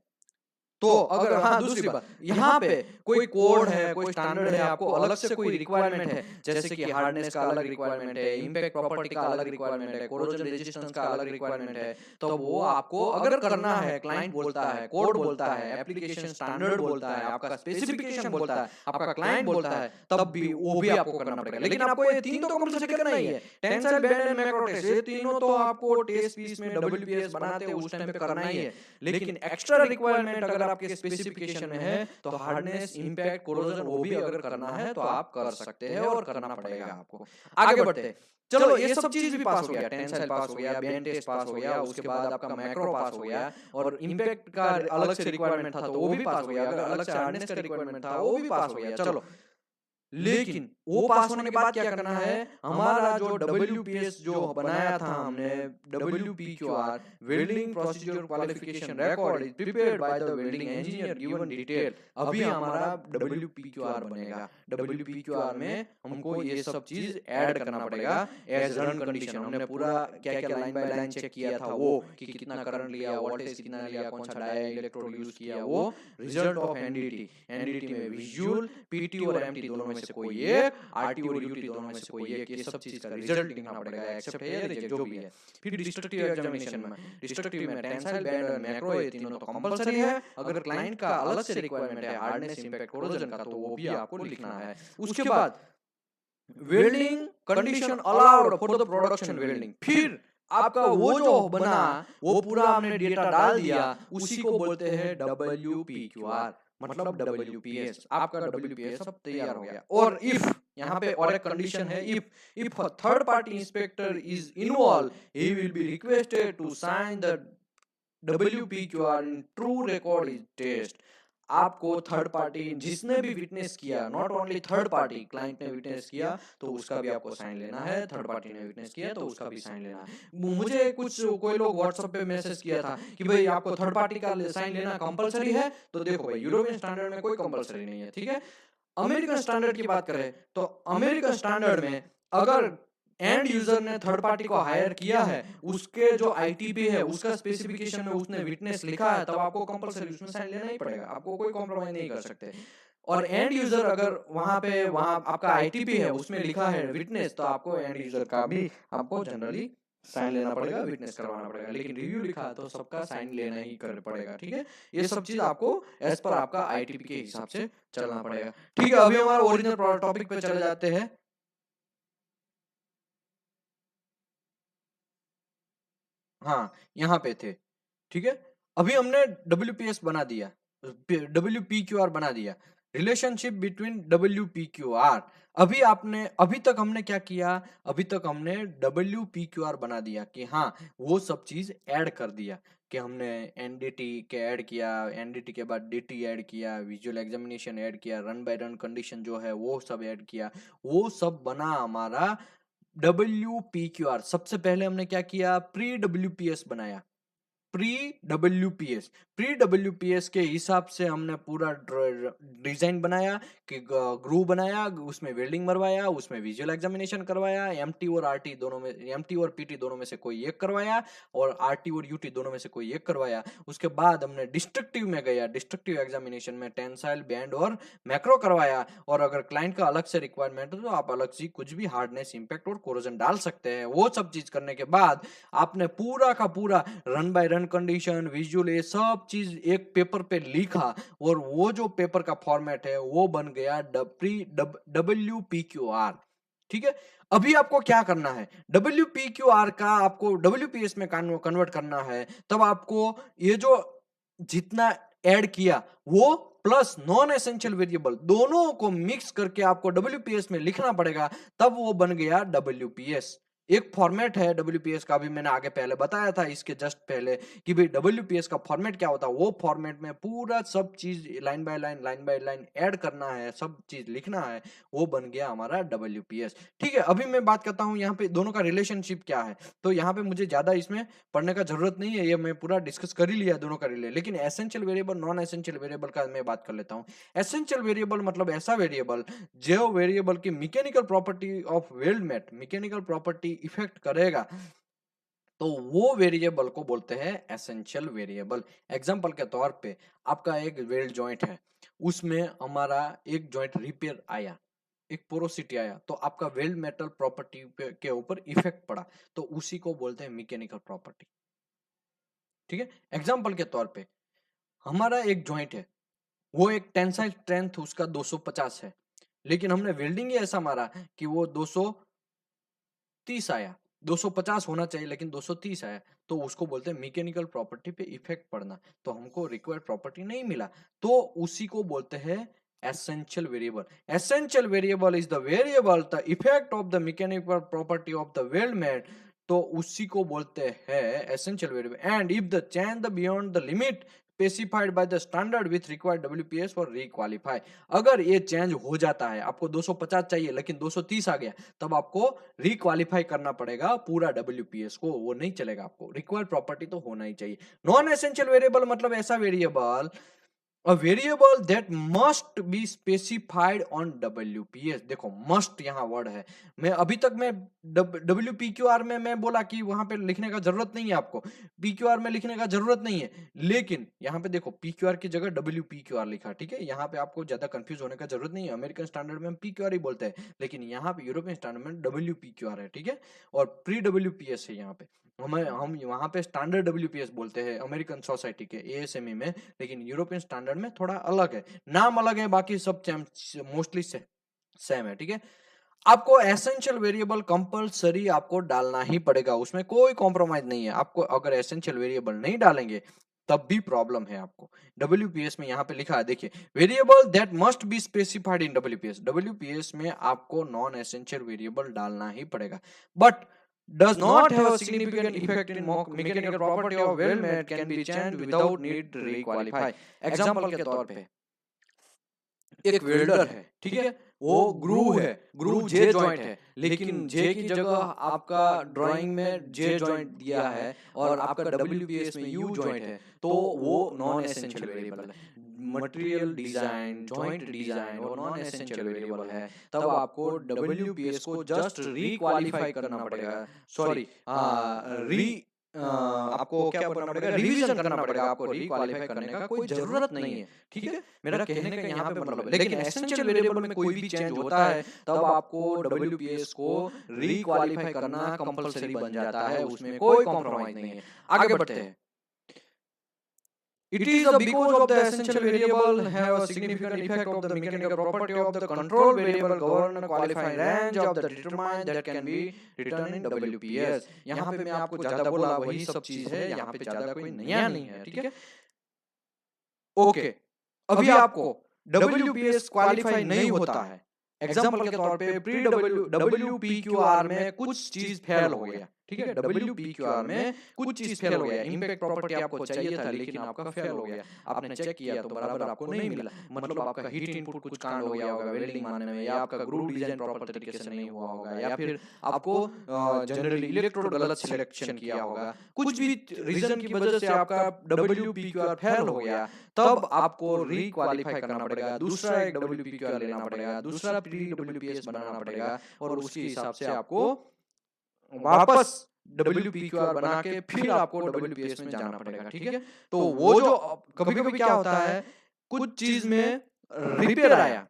तो अगर, हाँ, दूसरी बात, यहाँ पे कोई कोड है, कोई स्टैंडर्ड है, आपको अलग से कोई रिक्वायरमेंट है, जैसे कि हार्डनेस का अलग रिक्वायरमेंट है, इंपैक्ट प्रॉपर्टी का अलग रिक्वायरमेंट है, कोरोजन रेजिस्टेंस का अलग रिक्वायरमेंट है, तो वो आपको अगर करना है, क्लाइंट बोलता है, कोड बोलता है, एप्लीकेशन स्टैंडर्ड बोलता है, आपका स्पेसिफिकेशन बोलता है, आपका क्लाइंट बोलता है, तब भी वो भी आपको करना पड़ेगा। लेकिन आपको ये तीन तो कंपलसरी करना ही है। Tensile, bend and macro test, ये तीनों तो आपको टेस्ट पीस में डब्ल्यूपीएस बनाते हैं उस टाइम पे करना ही है। लेकिन एक्स्ट्रा रिक्वायरमेंट अगर आपके स्पेसिफिकेशन में है, तो हार्डनेस, इंपैक्ट, कोरोजन, वो भी अगर करना है तो आप कर सकते हैं और करना पड़ेगा आपको। आगे बढ़ते हैं। चलो ये सब चीज भी पास हो गया, टेंसाइल पास हो गया, बेंड टेस्ट पास हो गया, उसके बाद आपका मैक्रो पास हो गया, और इंपैक्ट का अलग से रिक्वायरमेंट था तो वो भी पास हो गया, अगर अलग से हार्डनेस का रिक्वायरमेंट था वो भी पास हो गया। चलो, लेकिन वो पास होने के बाद क्या करना है, हमारा जो डब्ल्यूपीएस जो बनाया था हमने, WPQR welding procedure qualification record is prepared by the welding engineer given detail. अभी हमारा WPQR बनेगा। WPQR में हमको ये सब चीज ऐड करना पड़ेगा एज रन कंडीशन। हमने पूरा क्या क्या लाइन बाय लाइन चेक किया था, वो कि कितना करंट लिया, वोल्टेज कितना लिया, कौन सा डाई इलेक्ट्रोड यूज किया, वो रिजल्ट ऑफ एनडीटी में विजुअल, पीटी और एमटी दोनों में से कोई एक, आरटी और यूटी दोनों में से कोई एक, ये सब चीज का रिजल्ट लिखना पड़ेगा, एक्सेप्ट है या रिजेक्ट जो भी है। फिर डिस्ट्रक्टिव एग्जामिनेशन में, डिस्ट्रक्टिव में टेंसाइल, बेंड और मैक्रो, ये तीनों तो कंपलसरी है। अगर क्लाइंट का अलग से रिक्वायरमेंट है हार्डनेस, इंपैक्ट, कोरोजन का, तो वो भी आपको लिखना है। उसके बाद welding condition allowed for the production welding. फिर आपका वो जो बना, वो पूरा हमने डेटा डाल दिया, उसी को बोलते हैं WPQR, मतलब WPS। आपका WPS सब तैयार हो गया। और इफ, यहाँ पे और एक कंडीशन है, if a third party inspector is involve, he will be requested to sign the WPQR in true record is test. आपको थर्ड पार्टी जिसने भी विटनेस किया, not only third party, client ने विटनेस किया तो उसका भी आपको साइन लेना है, थर्ड पार्टी ने विटनेस किया तो उसका भी साइन लेना है। मुझे कुछ कोई लोग व्हाट्सएप पे मैसेज किया था कि भाई आपको थर्ड पार्टी का साइन लेना कंपलसरी है, तो देखो भाई, यूरोपियन स्टैंडर्ड में कोई कंपलसरी नहीं है, ठीक है। अमेरिकन स्टैंडर्ड की बात करें तो अमेरिकन स्टैंडर्ड में अगर एंड यूजर ने थर्ड पार्टी को हायर किया है, उसके जो आईटीपी है उसका स्पेसिफिकेशन में उसने विटनेस लिखा है, तब आपको कंपलसरी उसमें साइन लेना ही पड़ेगा, आपको कोई कॉम्प्रोमाइज नहीं कर सकते। और एंड यूजर अगर वहां आपका आईटीपी है उसमें लिखा है विटनेस, तो आपको एंड यूजर का भी आपको जनरली साइन लेना पड़ेगा, विटनेस करवाना पड़ेगा। लेकिन रिव्यू लिखा तो सबका साइन लेना ही कर पड़ेगा, ठीक है। ये सब चीज आपको एज पर आपका आईटीपी के हिसाब से चलना पड़ेगा, ठीक है। अभी हमारा ओरिजिनल टॉपिक पे चले जाते हैं। हाँ, यहाँ पे थे, ठीक है। अभी हमने WPS बना दिया, WPQR बना दिया, रिलेशनशिप बिटवीन WPQR। अभी तक हमने क्या किया, अभी तक हमने WPQR बना दिया कि हाँ, वो सब चीज ऐड कर दिया कि हमने एनडीटी के ऐड किया, एनडीटी के बाद डीटी ऐड किया, विजुअल एग्जामिनेशन ऐड किया, रन बाय रन कंडीशन जो है वो सब ऐड किया, वो सब बना हमारा WPQR। सबसे पहले हमने क्या किया, प्री WPS बनाया, प्री डब्ल्यूपीएस के हिसाब से हमने पूरा डिजाइन बनाया कि ग्रूव बनाया, उसमें वेल्डिंग मरवाया, उसमें विजुअल एग्जामिनेशन करवाया, एमटी और आरटी दोनों में, एमटी और पीटी दोनों में से कोई एक करवाया, और आरटी और यूटी दोनों में से कोई एक करवाया। उसके बाद हमने डिस्ट्रक्टिव में गया, डिस्ट्रक्टिव एग्जामिनेशन में टेंसाइल, बैंड और मैक्रो करवाया, और अगर क्लाइंट का अलग से रिक्वायरमेंट हो तो आप अलग से कुछ भी हार्डनेस, इंपैक्ट और कोरोजन डाल सकते हैं। वो सब चीज करने के बाद आपने पूरा का पूरा run by run condition, visual, ये सब चीज एक पेपर पे लिखा, और वो जो पेपर का फॉर्मेट है वो बन गया WPQR। ठीक है, अभी आपको क्या करना है, WPQR का आपको WPS में कन्वर्ट करना है। तब आपको ये जो जितना ऐड किया वो प्लस नॉन एसेंशियल वेरिएबल दोनों को मिक्स करके आपको WPS में लिखना पड़ेगा, तब वो बन गया WPS। एक फॉर्मेट है WPS का, भी मैंने आगे पहले बताया था इसके जस्ट पहले कि भाई WPS का फॉर्मेट क्या होता है। वो फॉर्मेट में पूरा सब चीज लाइन बाय लाइन ऐड करना है, सब चीज लिखना है, वो बन गया हमारा WPS। ठीक है, अभी मैं बात करता हूं यहाँ पे दोनों का रिलेशनशिप क्या है। तो यहाँ पे मुझे ज्यादा इसमें पढ़ने का जरूरत नहीं है, ये मैं पूरा डिस्कस कर ही लिया दोनों का रिले। लेकिन essential variable, non essential variable का मैं बात कर लेता हूँ। एसेंशियल वेरिएबल मतलब ऐसा वेरिएबल जो वेरिएबल की mechanical property of weldment, mechanical property effect करेगा, तो वो वेरिएबल को बोलते हैं एसेंशियल वेरिएबल। एग्जांपल के तौर पे आपका एक वेल्ड जॉइंट है, उसमें हमारा एक जॉइंट रिपेयर आया, एक पोरोसिटी आया, तो आपका वेल्ड मेटल प्रॉपर्टी के ऊपर इफेक्ट पड़ा, तो उसी को बोलते हैं मैकेनिकल प्रॉपर्टी। ठीक है, एग्जांपल के तौर पे हमारा एक जॉइंट है, वो एक टेंसाइल स्ट्रेंथ उसका 250 है, लेकिन हमने वेल्डिंग ही ऐसा मारा कि वो 230 आया। 250 होना चाहिए लेकिन 230 आया, तो उसको बोलते हैं मैकेनिकल प्रॉपर्टी पे इफेक्ट पड़ना, तो हमको रिक्वायर्ड प्रॉपर्टी नहीं मिला, तो उसी को बोलते हैं essential variable. Essential variable is the variable the effect of the mechanical property of the weldment, तो उसी को बोलते हैं essential variable. And if the change beyond the limit specified by the standard with required WPS for requalify, अगर ये चेंज हो जाता है, आपको 250 चाहिए लेकिन 230 आ गया, तब आपको रिक्वालिफाई करना पड़ेगा पूरा WPS को, वो नहीं चलेगा, आपको रिक्वायर्ड प्रॉपर्टी तो होना ही चाहिए। नॉन एसेंशियल वेरिएबल मतलब ऐसा variable, a variable that must be specified on WPS। देखो मस्ट यहाँ वर्ड है, मैं अभी तक मैं WPQR में मैं बोला कि वहां पे लिखने का जरूरत नहीं है, आपको PQR में लिखने का जरूरत नहीं है, लेकिन यहाँ पे देखो PQR की जगह WPQR लिखा। ठीक है, यहाँ पे आपको ज्यादा कंफ्यूज होने का जरूरत नहीं है, अमेरिकन स्टैंडर्ड में हम PQR ही बोलते हैं, लेकिन यहाँ पे यूरोपियन स्टैंडर्ड में WPQR है। ठीक है, और प्री WPS है, यहाँ पे हम वहां पे स्टैंडर्ड WPS बोलते हैं अमेरिकन सोसाइटी के ASME में, लेकिन यूरोपियन स्टैंडर्ड में थोड़ा अलग है, नाम अलग है, बाकी सब मोस्टली सेम है। ठीक है, आपको एसेंशियल वेरिएबल कंपलसरी आपको डालना ही पड़ेगा, उसमें कोई कॉम्प्रोमाइज नहीं है। आपको अगर एसेंशियल वेरिएबल नहीं डालेंगे तब भी प्रॉब्लम है आपको। WPS में यहाँ पे लिखा है, देखिए, variable that must be specified in WPS में आपको नॉन एसेंशियल वेरिएबल डालना ही पड़ेगा, but does not have a significant effect in mechanical property of weldment can be changed without need to requalify। Example के तौर पे एक वेल्डर है, ठीक है, वो ग्रूव है, ग्रूव जे जॉइंट है, लेकिन जे की जगह आपका ड्राइंग में जे जॉइंट दिया है और आपका WPS में यू जॉइंट है, तो वो नॉन एसेंशियल वेरिएबल है। मटेरियल डिजाइन, जॉइंट डिजाइन और नॉन एसेंशियल वेरिएबल है, तब आपको WPS को जस्ट रिक्वालिफाई करना पड़ेगा, सॉरी आपको क्या करना पड़ेगा, रिवीजन करना पड़ेगा, आपको रिक्वालिफाई करने का कोई जरूरत नहीं है। ठीक है, मेरा कहने का यहाँ पे मतलब है, लेकिन एसेंशियल वेरिएबल में कोई भी चेंज होता है तब आपको WPS को रिक्वालिफाई करना कंपलसरी बन जाता है, उसमें कोई कॉम्प्रोमाइज नहीं है। आगे बढ़ते हैं। It is because of the essential variable have a significant effect of the mechanical property of the control variable govern qualifying range of the determine that can be written in WPS। यहाँ पे मैं आपको ज्यादा बोला वही सब चीज है, यहाँ पे ज्यादा कोई नया नहीं है। ठीक है, ओके, अभी आपको WPS क्वालिफाई नहीं होता है, एग्जांपल के तौर पे प्री WPQR में कुछ चीज फेल हो गया, ठीक है, WPQR में कुछ चीज फेल हो गया, इम्पैक्ट प्रॉपर्टी आपको चाहिए था लेकिन आपका फेल हो गया, आपने चेक किया तो बराबर आपको नहीं मिला, मतलब आपका हीट इनपुट कुछ कांड हो गया होगा वेल्डिंग मारने में, या आपका ग्रूव डिजाइन प्रॉपर तरीके से नहीं हुआ होगा, या फिर आपको जनरली इलेक्ट्रोड गलत सिलेक्शन किया होगा, कुछ भी रीजन की वजह से आपका WPQR फेल हो गया, तब आपको रीक्वालिफाई करना पड़ेगा, दूसरा एक WPQR लेना पड़ेगा, दूसरा PWPS बनाना पड़ेगा, और उसके हिसाब से आपको वापस WPQR बना के फिर आपको WPS में जाना पड़ेगा। ठीक है, तो वो जो कभी कभी क्या होता है, कुछ चीज में रिपेयर आया,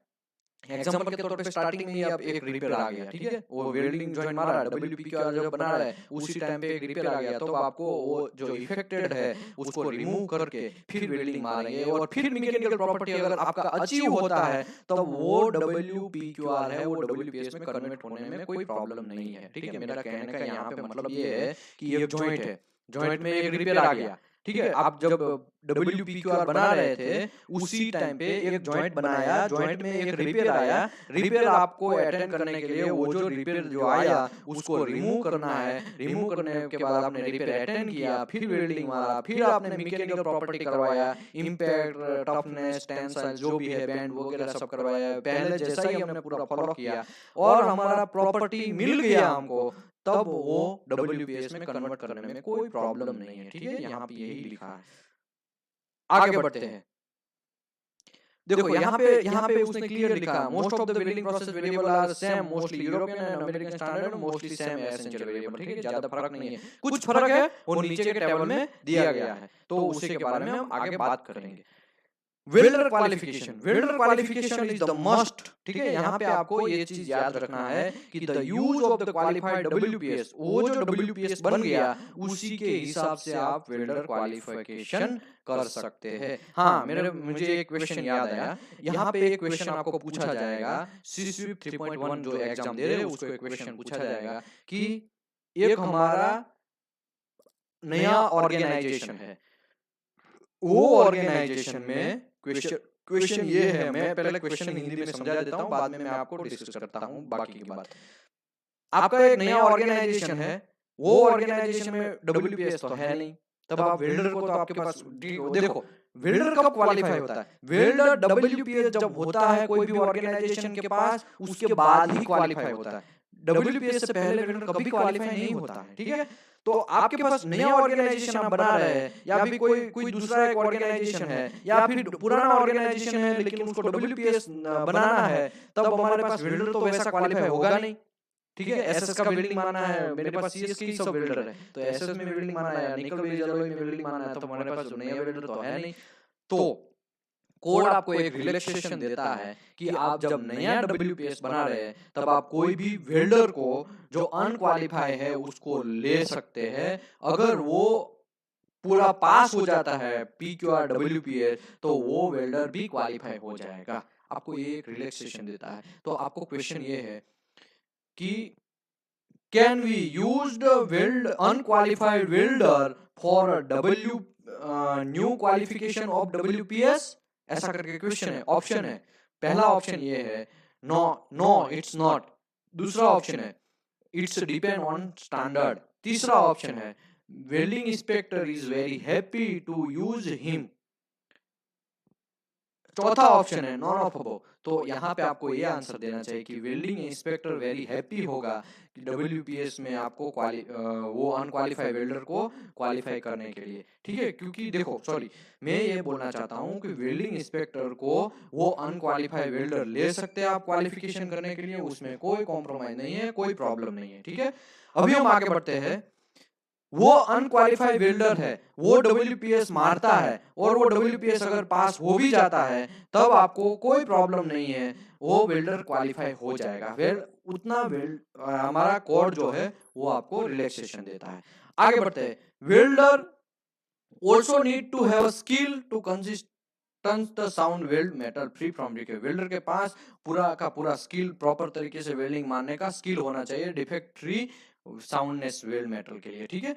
एग्जांपल के तौर पे स्टार्टिंग में ही अब एक रिपेयर आ गया, ठीक है, वो वेल्डिंग जॉइंट मारा है, WPQR जब बना रहा है उसी टाइम पे एक रिपेयर आ गया, तो आपको वो जो इफेक्टेड है उसको रिमूव करके फिर वेल्डिंग मारेंगे, और फिर मैकेनिकल प्रॉपर्टी अगर आपका अचीव होता है तब वो WPQR है वो WPS में कन्वर्ट होने में कोई प्रॉब्लम नहीं है। ठीक है, मेरा कहने का यहाँ पे मतलब ये है कि एक जॉइंट है, जॉइंट में एक रिपेयर आ गया, ठीक है, आप जब WPQR बना रहे थे उसी टाइम पे एक जॉइंट बनाया, जॉइंट में एक रिपेयर आया, रिपेयर आपको अटेंड करने के लिए वो जो रिपेयर जो आया उसको रिमूव करना है, रिमूव करने के बाद आपने रिपेयर अटेंड किया, फिर वेल्डिंग मारा, फिर आपने मैकेनिकल प्रॉपर्टी करवाया, इंपैक्ट, टफनेस, टेंसाइल जो भी है, बैंड वगैरह सब करवाया, पहले जैसा ही हमने पूरा फॉलो किया और हमारा प्रॉपर्टी मिल गया हमको, तब वो WPS में कन्वर्ट करने में कोई प्रॉब्लम नहीं है। ठीक है, यहाँ पे यही लिखा है। आगे बढ़ते हैं, देखो यहाँ पे उसने क्लियर लिखा, most of the welding process variable are same, mostly European and American standard, mostly same essential variable. ठीक है, ज्यादा फर्क नहीं है, कुछ फर्क है वो नीचे के टेबल में दिया गया है, तो उसी के बारे में हम आगे बात करेंगे। Welder qualification, welder qualification is the must. ठीक है, यहाँ पे आपको ये चीज याद रखना है कि the use of the qualified WPS, वो जो WPS बन गया उसी के हिसाब से आप वेल्डर क्वालिफिकेशन कर सकते हैं। हाँ, मुझे एक क्वेश्चन याद आया, यहाँ पे एक क्वेश्चन आपको पूछा जाएगा, CSWIP 3.1 जो एग्जाम दे रहे हैं उसको एक क्वेश्चन पूछा जाएगा कि एक हमारा नया ऑर्गेनाइजेशन है, वो ऑर्गेनाइजेशन में क्वेश्चन ये है, मैं पहले क्वेश्चन हिंदी में समझा देता हूँ, बाद में मैं आपको डिस्कस करता हूँ बाकी की बात। आपका एक नया ऑर्गेनाइजेशन है, वो ऑर्गेनाइजेशन में WPS तो है नहीं, तब आप वेल्डर को तो आपके पास, देखो वेल्डर कब क्वालिफाई होता है, वेल्डर WPS जब होता है कोई भी ऑर्गेनाइजेशन के पास उसके बाद ही क्वालिफाई होता है, WPS से पहले वेल्डर कभी क्वालिफाई नहीं होता है। ठीक है, तो आपके पास नया ऑर्गेनाइजेशन आप बना रहे हैं, या फिर कोई दूसरा एक ऑर्गेनाइजेशन है, या फिर पुराना ऑर्गेनाइजेशन है लेकिन उसको WPS बनाना है, तब हमारे पास वेल्डर तो वैसा क्वालिफाई होगा नहीं। ठीक है, SS का वेल्डिंग मानना है, मेरे पास CS की सब वेल्डर है, तो SS में वेल्डिंग मानना है, निकल बेस एलॉय में वेल्डिंग मानना है, तो हमारे पास नया वेल्डर तो है नहीं। तो कोड आपको एक रिलैक्सेशन देता है कि आप जब नया WPS बना रहे हैं तब आप कोई भी वेल्डर को जो अनक्वालिफाई है उसको ले सकते हैं, अगर वो पूरा पास हो जाता है PQR WPS तो वो वेल्डर भी क्वालिफाई हो जाएगा, आपको ये एक रिलैक्सेशन देता है। तो आपको क्वेश्चन ये है कि can we use the unqualified welder for new qualification of WPS, ऐसा करके क्वेश्चन है, ऑप्शन है, पहला ऑप्शन ये है नो नो इट्स नॉट, दूसरा ऑप्शन है इट्स डिपेंड ऑन स्टैंडर्ड, तीसरा ऑप्शन है welding inspector is very happy to use him, चौथा ऑप्शन है नॉन ऑफ अबव। तो यहाँ पे आपको ये आंसर देना चाहिए कि वेल्डिंग इंस्पेक्टर वेरी हैप्पी होगा कि WPS में आपको वो अनक्वालिफाइड वेल्डर को क्वालिफाई करने के लिए। ठीक है, क्योंकि देखो सॉरी मैं ये बोलना चाहता हूँ कि वेल्डिंग इंस्पेक्टर को वो अनक्वालिफाइड वेल्डर ले सकते हैं आप क्वालिफिकेशन करने के लिए, उसमें कोई कॉम्प्रोमाइज नहीं है, कोई प्रॉब्लम नहीं है। ठीक है, अभी हम आगे बढ़ते हैं, वो अनक्वालिफाइड वेल्डर है, वो WPS मारता है और वो WPS अगर पास हो भी जाता है तब आपको कोई प्रॉब्लम नहीं है, वो वेल्डर क्वालिफाई हो जाएगा। उतना हमारा कोड जो है वो आपको रिलैक्सेशन देता है। आगे बढ़ते हैं, welder also need to have a skill to consistent the sound weld metal free from decay, welder के पास पूरा का पूरा स्किल, प्रॉपर तरीके से वेल्डिंग मारने का स्किल होना चाहिए defect free soundness weld metal के लिए। ठीक है,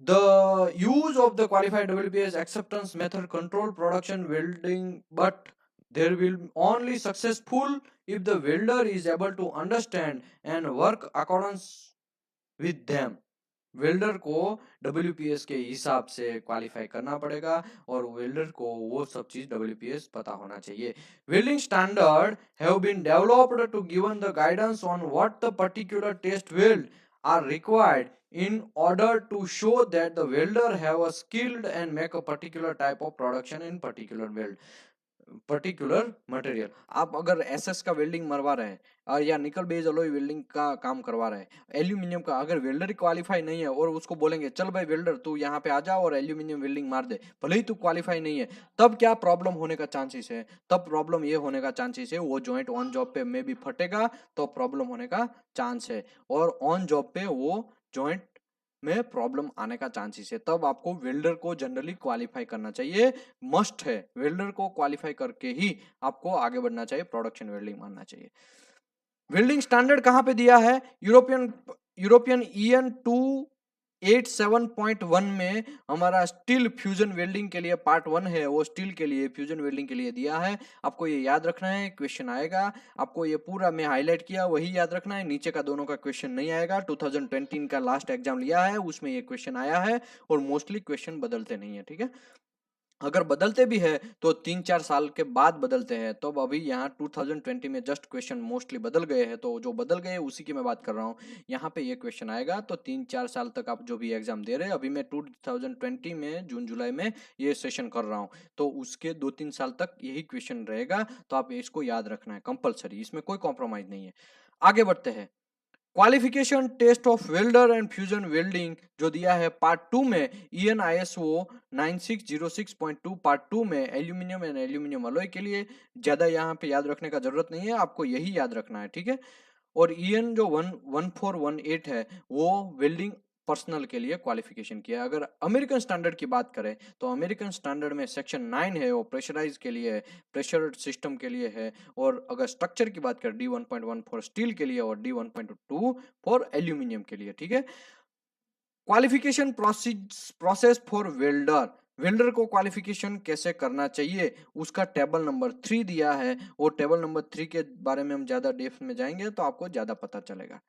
the use of the qualified WPS acceptance method control production welding, but there will only successful if the welder is able to understand and work accordance with them। Welder को WPS के हिसाब से क्वालिफाई करना पड़ेगा और वेल्डर को वो सब चीज WPS पता होना चाहिए। Welding standard have been developed to given the guidance on what the particular test weld are required in order to show that the welder have a skilled and make a particular type of production in particular weld particular material. आप अगर एसएस का वेल्डिंग मरवा रहे हैं और या निकल बेज अलॉय वेल्डिंग का काम करवा रहे हैं, एल्यूमिनियम का, अगर वेल्डर क्वालिफाई नहीं है और उसको बोलेंगे चल भाई वेल्डर तू यहाँ पे आ जा और एल्यूमिनियम वेल्डिंग मार दे, भले ही तू क्वालिफाई नहीं है, तब क्या प्रॉब्लम होने का चांसेस है? तब प्रॉब्लम ये होने का चांसेस है वो जॉइंट ऑन जॉब पे में भी फटेगा तो प्रॉब्लम होने का चांस है, और ऑन जॉब पे वो जॉइंट में प्रॉब्लम आने का चांसेस है। तब आपको वेल्डर को जनरली क्वालिफाई करना चाहिए, मस्ट है। वेल्डर को क्वालिफाई करके ही आपको आगे बढ़ना चाहिए, प्रोडक्शन वेल्डिंग मानना चाहिए। वेल्डिंग स्टैंडर्ड कहां पे दिया है? यूरोपियन EN 287.1 में हमारा स्टील फ्यूजन वेल्डिंग के लिए पार्ट 1 है, वो स्टील के लिए फ्यूजन वेल्डिंग के लिए दिया है। आपको ये याद रखना है, क्वेश्चन आएगा, आपको ये पूरा मैं हाईलाइट किया वही याद रखना है, नीचे का दोनों का क्वेश्चन नहीं आएगा। 2020 का लास्ट एग्जाम लिया है उसमें ये क्वेश्चन आया है और मोस्टली क्वेश्चन बदलते नहीं है, ठीक है। अगर बदलते भी है तो 3-4 साल के बाद बदलते हैं, तो अभी यहाँ 2020 में जस्ट क्वेश्चन मोस्टली बदल गए हैं, तो जो बदल गए उसी की मैं बात कर रहा हूँ। यहाँ पे ये क्वेश्चन आएगा तो 3-4 साल तक आप जो भी एग्जाम दे रहे हैं, अभी मैं 2020 में जून जुलाई में ये सेशन कर रहा हूँ, तो उसके 2-3 साल तक यही क्वेश्चन रहेगा, तो आप इसको याद रखना है कंपलसरी, इसमें कोई कॉम्प्रोमाइज नहीं है। आगे बढ़ते हैं। Qualification test of welder and fusion welding जो दिया है पार्ट 2 में, EN ISO 9606.2 पार्ट 2 में एल्यूमिनियम एंड एल्यूमिनियम अलॉय के लिए, ज्यादा यहाँ पे याद रखने का जरूरत नहीं है, आपको यही याद रखना है, ठीक है। और EN जो 1418 है वो वेल्डिंग पर्सनल के लिए क्वालिफिकेशन किया है। अगर अमेरिकन स्टैंडर्ड की बात करें तो अमेरिकन स्टैंडर्ड में सेक्शन 9 है, वो प्रेशराइज के लिए है, प्रेशर सिस्टम के लिए है। और अगर स्ट्रक्चर की बात करें D1.1 फॉर स्टील के लिए और D1.2 फॉर एल्यूमिनियम के लिए, ठीक है। Qualification process for welder, welder को क्वालिफिकेशन कैसे करना चाहिए उसका टेबल नंबर 3 दिया है, वो टेबल नंबर 3 के बारे में हम ज्यादा डेप्थ में जाएंगे तो आपको ज्यादा पता चलेगा।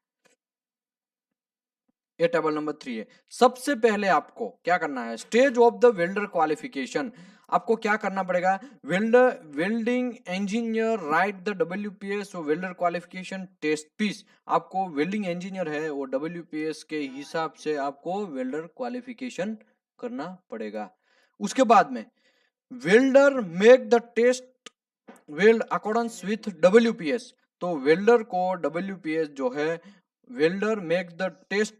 ये टेबल नंबर 3 है। सबसे पहले आपको क्या करना है, stage of the welder qualification, आपको क्या करना पड़ेगा, welding engineer write the WPS welder qualification test piece, आपको वेल्डिंग इंजीनियर है वो WPS के हिसाब से आपको वेल्डर क्वालिफिकेशन करना पड़ेगा। उसके बाद में welder make the test weld accordance with WPS, तो वेल्डर को WPS जो है, welder make the test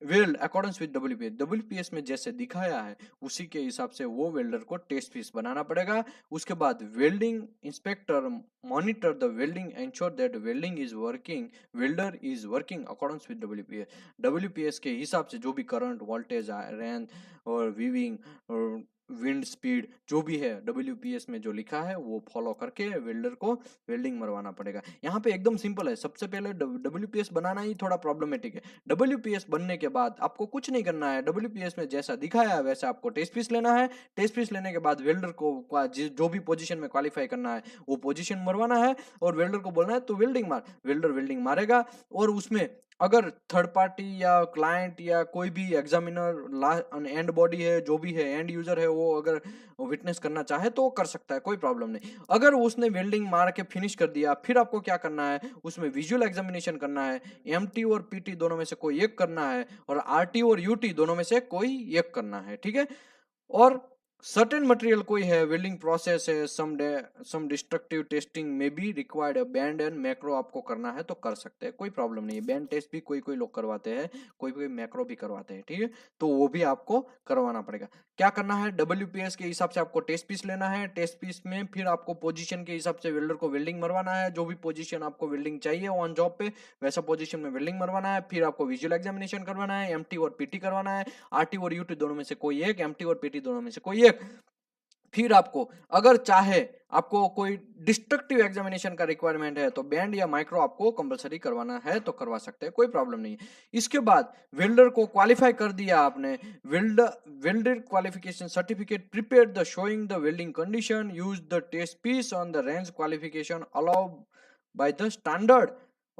weld accordance with WPS में जैसे दिखाया है उसी के हिसाब से वो वेल्डर को टेस्ट पीस बनाना पड़ेगा। उसके बाद welding inspector monitor the welding ensure that welding is working, welder is working accordance with WPS के हिसाब से जो भी करंट वोल्टेज रेंज और वीविंग और विंड स्पीड जो भी है WPS में जो लिखा है वो फॉलो करके वेल्डर को वेल्डिंग मरवाना पड़ेगा। यहाँ पे एकदम सिंपल है, सबसे पहले WPS बनाना ही थोड़ा प्रॉब्लमेटिक है। WPS बनने के बाद आपको कुछ नहीं करना है, WPS में जैसा दिखाया है वैसा आपको टेस्ट पीस लेना है, टेस्ट पीस लेने के बाद वेल्डर को जो भी पोजीशन में क्वालिफाई करना है वो पोजीशन मरवाना है और वेल्डर को बोलना है तो वेल्डिंग मार, वेल्डर वेल्डिंग मारेगा। और उसमें अगर थर्ड पार्टी या क्लाइंट या कोई भी एग्जामिनर एंड बॉडी है जो भी है एंड यूजर है वो अगर विटनेस करना चाहे तो कर सकता है, कोई प्रॉब्लम नहीं। अगर उसने वेल्डिंग मार के फिनिश कर दिया फिर आपको क्या करना है, उसमें विजुअल एग्जामिनेशन करना है, MT और PT दोनों में से कोई एक करना है और RT और UT दोनों में से कोई एक करना है, ठीक है। और सर्टेन मटेरियल कोई है, वेल्डिंग प्रोसेस है, सम डिस्ट्रक्टिव टेस्टिंग में भी रिक्वायर्ड है, बैंड एंड मैक्रो आपको करना है तो कर सकते हैं, कोई प्रॉब्लम नहीं है। बैंड टेस्ट भी कोई कोई लोग करवाते हैं, कोई कोई मैक्रो भी करवाते हैं, ठीक है, तो वो भी आपको करवाना पड़ेगा। क्या करना है, WPS के हिसाब से आपको टेस्ट पीस लेना है, टेस्ट पीस में फिर आपको पोजीशन के हिसाब से वेल्डर को वेल्डिंग मरवाना है, जो भी पोजीशन आपको वेल्डिंग चाहिए ऑन जॉब पे वैसा पोजीशन में वेल्डिंग मरवाना है। फिर आपको विजुअल एग्जामिनेशन करवाना है, MT और PT करवाना है, RT और UT दोनों में से कोई एक, MT और PT दोनों में से कोई एक। फिर आपको अगर चाहे आपको कोई डिस्ट्रक्टिव एग्जामिनेशन का रिक्वायरमेंट है तो बैंड या माइक्रो आपको कंपलसरी करवाना है तो करवा सकते हैं, कोई प्रॉब्लम नहीं है। इसके बाद वेल्डर को क्वालिफाई कर दिया आपने, welder qualification certificate prepare the showing the welding condition, use the test piece on the range qualification allow by the standard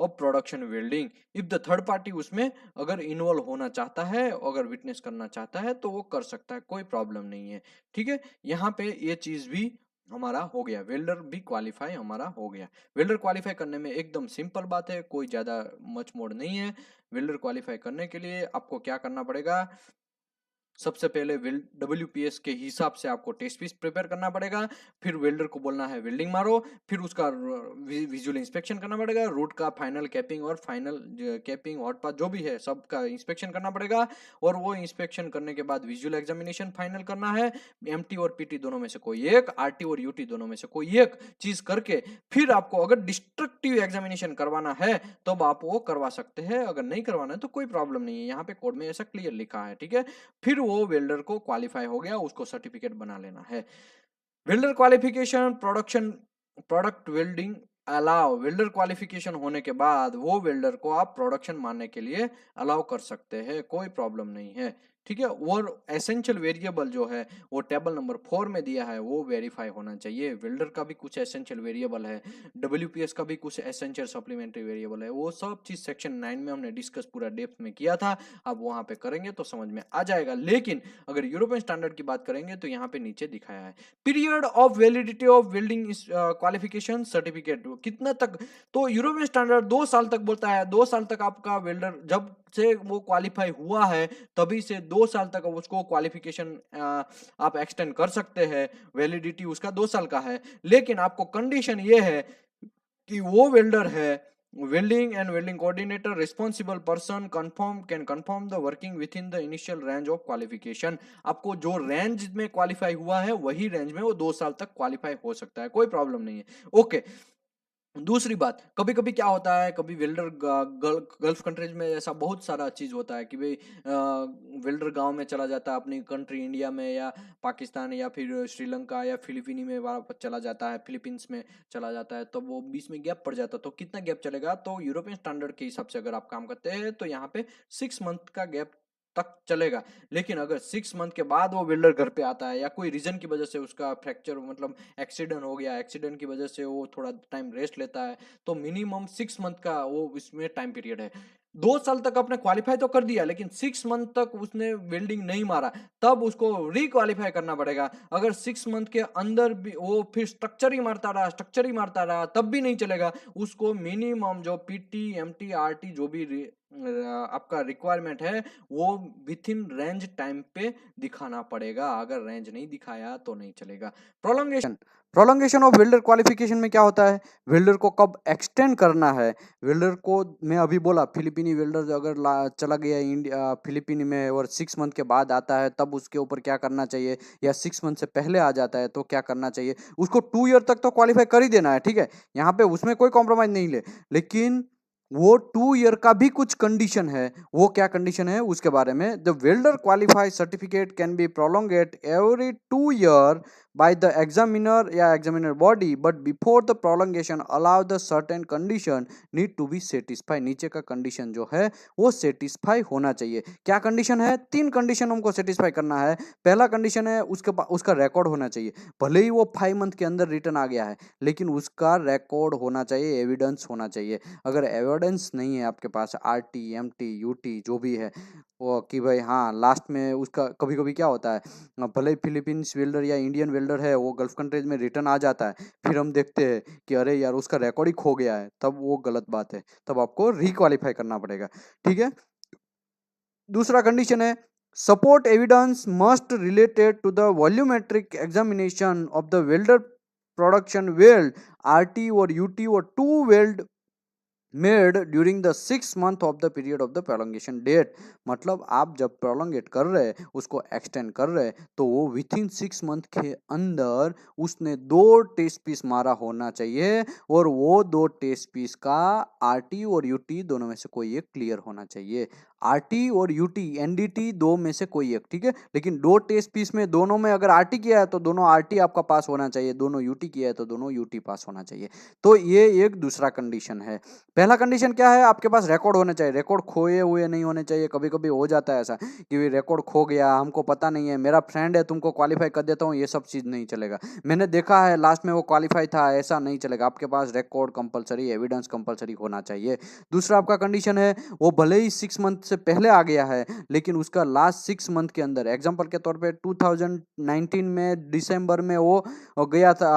of production welding. If the third party उसमें अगर इन्वॉल्व होना चाहता है, अगर विटनेस करना चाहता है तो वो कर सकता है, कोई प्रॉब्लम नहीं है। ठीक है, यहाँ पे ये चीज भी हमारा हो गया, वेल्डर भी क्वालिफाई हमारा हो गया। वेल्डर क्वालिफाई करने में एकदम सिंपल बात है, कोई ज्यादा मच मोड़ नहीं है। वेल्डर क्वालिफाई करने के लिए आपको क्या करना पड़ेगा, सबसे पहले WPS के हिसाब से आपको टेस्ट पीस प्रिपेयर करना पड़ेगा, फिर वेल्डर को बोलना है वेल्डिंग मारो, फिर उसका विजुअल इंस्पेक्शन करना पड़ेगा, रूट का फाइनल कैपिंग और फाइनल कैपिंग हॉट पाथ जो भी है सबका इंस्पेक्शन करना पड़ेगा, और वो इंस्पेक्शन करने के बाद विजुअल एग्जामिनेशन फाइनल करना है। MT और PT दोनों में से कोई एक, RT और UT दोनों में से कोई एक चीज करके फिर आपको अगर डिस्ट्रक्टिव एग्जामिनेशन करवाना है तब आप वो करवा सकते हैं, अगर नहीं करवाना है तो कोई प्रॉब्लम नहीं है, यहाँ पे कोड में ऐसा क्लियर लिखा है। ठीक है, फिर वो वेल्डर को क्वालिफाई हो गया, उसको सर्टिफिकेट बना लेना है। Welder qualification product welding allow, welder qualification होने के बाद वो वेल्डर को आप प्रोडक्शन मानने के लिए अलाउ कर सकते हैं, कोई प्रॉब्लम नहीं है। ठीक है, और एसेंशियल वेरिएबल जो है वो टेबल नंबर 4 में दिया है, वो वेरीफाई होना चाहिए। वेल्डर का भी कुछ एसेंशियल वेरिएबल है, WPS का भी कुछ एसेंशियल सप्लीमेंट्री वेरिएबल है, वो सब चीज सेक्शन 9 में हमने डिस्कस पूरा डेप्थ में किया था, अब वहां पे करेंगे तो समझ में आ जाएगा। लेकिन अगर यूरोपियन स्टैंडर्ड की बात करेंगे तो यहाँ पे नीचे दिखाया है period of validity of welding qualification certificate कितना तक, तो यूरोपियन स्टैंडर्ड 2 साल तक बोलता है, 2 साल तक आपका वेल्डर जब से वो क्वालिफाई हुआ है तभी से 2 साल तक उसको क्वालिफिकेशन आप एक्सटेंड कर सकते हैं, वैलिडिटी उसका 2 साल का है। लेकिन आपको कंडीशन ये है कि वो वेल्डर है, welding and welding coordinator responsible person can confirm the working with in the initial range of qualification. आपको जो रेंज में क्वालिफाई हुआ है वही रेंज में वो 2 साल तक क्वालिफाई हो सकता है, कोई प्रॉब्लम नहीं है। ओके, दूसरी बात, कभी कभी क्या होता है, कभी वेल्डर गल्फ कंट्रीज में ऐसा बहुत सारा चीज होता है कि भाई वेल्डर गांव में चला जाता है, अपनी कंट्री इंडिया में या पाकिस्तान या फिर श्रीलंका या फिलीपीनी में वापस चला जाता है, फिलीपींस में चला जाता है, तब वो बीच में गैप पड़ जाता है। तो कितना गैप चलेगा, तो यूरोपियन स्टैंडर्ड के हिसाब से अगर आप काम करते हैं तो यहाँ पे 6 मंथ का गैप तक चलेगा। लेकिन अगर 6 मंथ के बाद वो वेल्डर घर पे आता है या कोई रीजन की वजह से उसका फ्रैक्चर मतलब एक्सीडेंट हो गया, एक्सीडेंट की वजह से वो थोड़ा टाइम रेस्ट लेता है, तो मिनिमम 6 मंथ का वो इसमें टाइम पीरियड है। 2 साल तक आपने क्वालिफाई तो कर दिया लेकिन 6 मंथ तक उसने वेल्डिंग नहीं मारा, तब उसको रिक्वालिफाई करना पड़ेगा। अगर 6 मंथ के अंदर भी वो फिर स्ट्रक्चर ही मारता रहा तब भी नहीं चलेगा, उसको मिनिमम जो PT MT RT जो भी आपका रिक्वायरमेंट है वो विथ इन रेंज टाइम पे दिखाना पड़ेगा, अगर रेंज नहीं दिखाया तो नहीं चलेगा। प्रोलॉन्गेशन ऑफ वेल्डर क्वालिफिकेशन में क्या होता है, वेल्डर को कब एक्सटेंड करना है, वेल्डर को मैं अभी बोला फिलीपीनी वेल्डर अगर चला गया इंडिया फिलीपीनी में और 6 मंथ के बाद आता है तब उसके ऊपर क्या करना चाहिए, या 6 मंथ से पहले आ जाता है तो क्या करना चाहिए, उसको 2 ईयर तक तो क्वालिफाई कर ही देना है। ठीक है, यहाँ पे उसमें कोई कॉम्प्रोमाइज नहीं ले, लेकिन वो 2 ईयर का भी कुछ कंडीशन है, वो क्या कंडीशन है उसके बारे में। The welder qualify certificate can be prolonged every 2 year by the examiner या examiner body, but before the prolongation allow the certain condition need to be satisfied। नीचे का कंडीशन जो है वो सेटिस्फाई होना चाहिए। क्या कंडीशन है, 3 कंडीशन हमको सेटिस्फाई करना है। पहला कंडीशन है उसका रिकॉर्ड होना चाहिए, भले ही वो 5 मंथ के अंदर रिटर्न आ गया है लेकिन उसका रिकॉर्ड होना चाहिए, एविडेंस होना चाहिए। अगर एविडेंस नहीं है आपके पास, RT MT UT जो भी है वो कि भाई हाँ लास्ट में उसका, कभी कभी क्या होता है भले ही फिलीपींस वेल्डर या इंडियन वेल्डर है वो गल्फ कंट्रीज में रिटर्न आ जाता है, फिर हम देखते हैं कि अरे यार उसका रिकॉर्ड ही खो गया है, तब वो गलत बात है, तब आपको रिक्वालिफाई करना पड़ेगा। ठीक है, दूसरा कंडीशन है support evidence must related to the volumetric examination of the welder production weld RT और UT और 2 weld made during the 6 month of the period of the prolongation date. मतलब आप जब प्रोलॉन्गेट कर रहे उसको एक्सटेंड कर रहे तो वो विथ इन 6 मंथ के अंदर उसने 2 टेस्ट पीस मारा होना चाहिए, और वो 2 टेस्ट पीस का RT और UT दोनों में से कोई एक क्लियर होना चाहिए। आरटी और यूटी एनडीटी दो में से कोई एक, ठीक है। लेकिन दो टेस्ट पीस में दोनों में अगर आरटी किया है तो दोनों आरटी आपका पास होना चाहिए, दोनों यूटी किया है तो दोनों यूटी पास होना चाहिए। तो ये एक दूसरा कंडीशन है। पहला कंडीशन क्या है, आपके पास रिकॉर्ड होना चाहिए, रिकॉर्ड खोए हुए नहीं होने चाहिए। कभी कभी हो जाता है ऐसा कि रिकॉर्ड खो गया, हमको पता नहीं है, मेरा फ्रेंड है तुमको क्वालिफाई कर देता हूँ, ये सब चीज़ नहीं चलेगा। मैंने देखा है लास्ट में वो क्वालिफाई था, ऐसा नहीं चलेगा। आपके पास रिकॉर्ड कंपलसरी, एविडेंस कंपलसरी होना चाहिए। दूसरा आपका कंडीशन है, वो भले ही 6 मंथ से पहले आ गया है लेकिन उसका लास्ट 6 मंथ के अंदर, एग्जांपल के तौर पे 2019 में दिसंबर में वो गया था,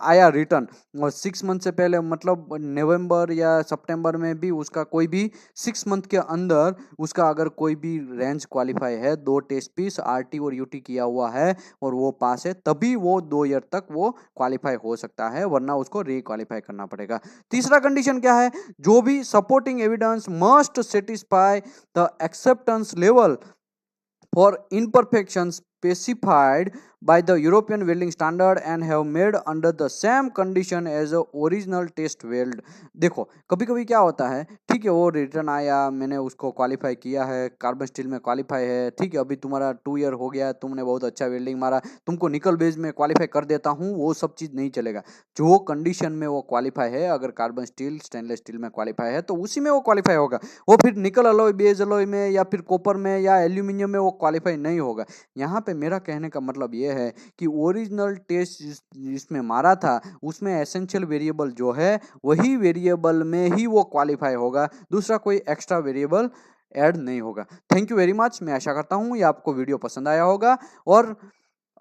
आया रिटर्न, और 6 मंथ से पहले मतलब नवंबर या सितंबर में भी उसका कोई भी 6 मंथ के अंदर उसका अगर कोई भी रेंज क्वालिफाई है, 2 टेस्ट पीस आरटी और यूटी किया हुआ है और वो पास है, तभी वो 2 ईयर तक वो क्वालिफाई हो सकता है, वरना उसको रीक्वालिफाई करना पड़ेगा। तीसरा कंडीशन क्या है, जो भी supporting evidence must satisfy the acceptance level for imperfections specified by the European welding standard and have made under the same condition as the original test weld। देखो कभी कभी क्या होता है, ठीक है, वो रिटर्न आया, मैंने उसको क्वालिफाई किया है, कार्बन स्टील में क्वालिफाई है, ठीक है, अभी तुम्हारा 2 ईयर हो गया, तुमने बहुत अच्छा वेल्डिंग मारा, तुमको निकल बेस में क्वालिफाई कर देता हूँ, वो सब चीज़ नहीं चलेगा। जो कंडीशन में वो क्वालिफाई है, अगर कार्बन स्टील स्टेनलेस स्टील में क्वालिफाई है तो उसी में वो क्वालिफाई होगा। वो फिर निकल अलॉय, बेज अलॉय में या फिर कॉपर में या एल्यूमिनियम में वो क्वालिफाई नहीं होगा। यहाँ पे मेरा कहने का मतलब ये है कि ओरिजिनल टेस्ट जिसमें मारा था उसमें एसेंशियल वेरिएबल जो है वही वेरिएबल में ही वो क्वालिफाई होगा, दूसरा कोई एक्स्ट्रा वेरिएबल ऐड नहीं होगा। Thank you very much. मैं आशा करता हूँ ये आपको वीडियो पसंद आया होगा, और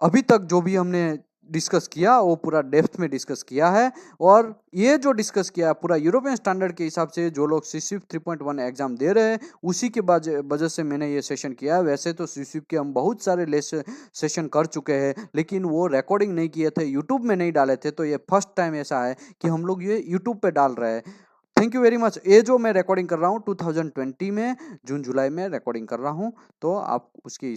अभी तक जो भी हमने डिस्कस किया वो पूरा डेप्थ में डिस्कस किया है, और ये जो डिस्कस किया पूरा यूरोपियन स्टैंडर्ड के हिसाब से जो लोग सीसीफ 3.1 एग्जाम दे रहे हैं उसी के वजह से मैंने ये सेशन किया है। वैसे तो सीसीफ के हम बहुत सारे सेशन कर चुके हैं लेकिन वो रिकॉर्डिंग नहीं किए थे, यूट्यूब में नहीं डाले थे, तो ये फर्स्ट टाइम ऐसा है कि हम लोग ये यूट्यूब पे डाल रहे हैं। Thank you very much. ये जो मैं रिकॉर्डिंग कर रहा हूँ 2020 में जून जुलाई में रिकॉर्डिंग कर रहा हूँ, तो आप उसकी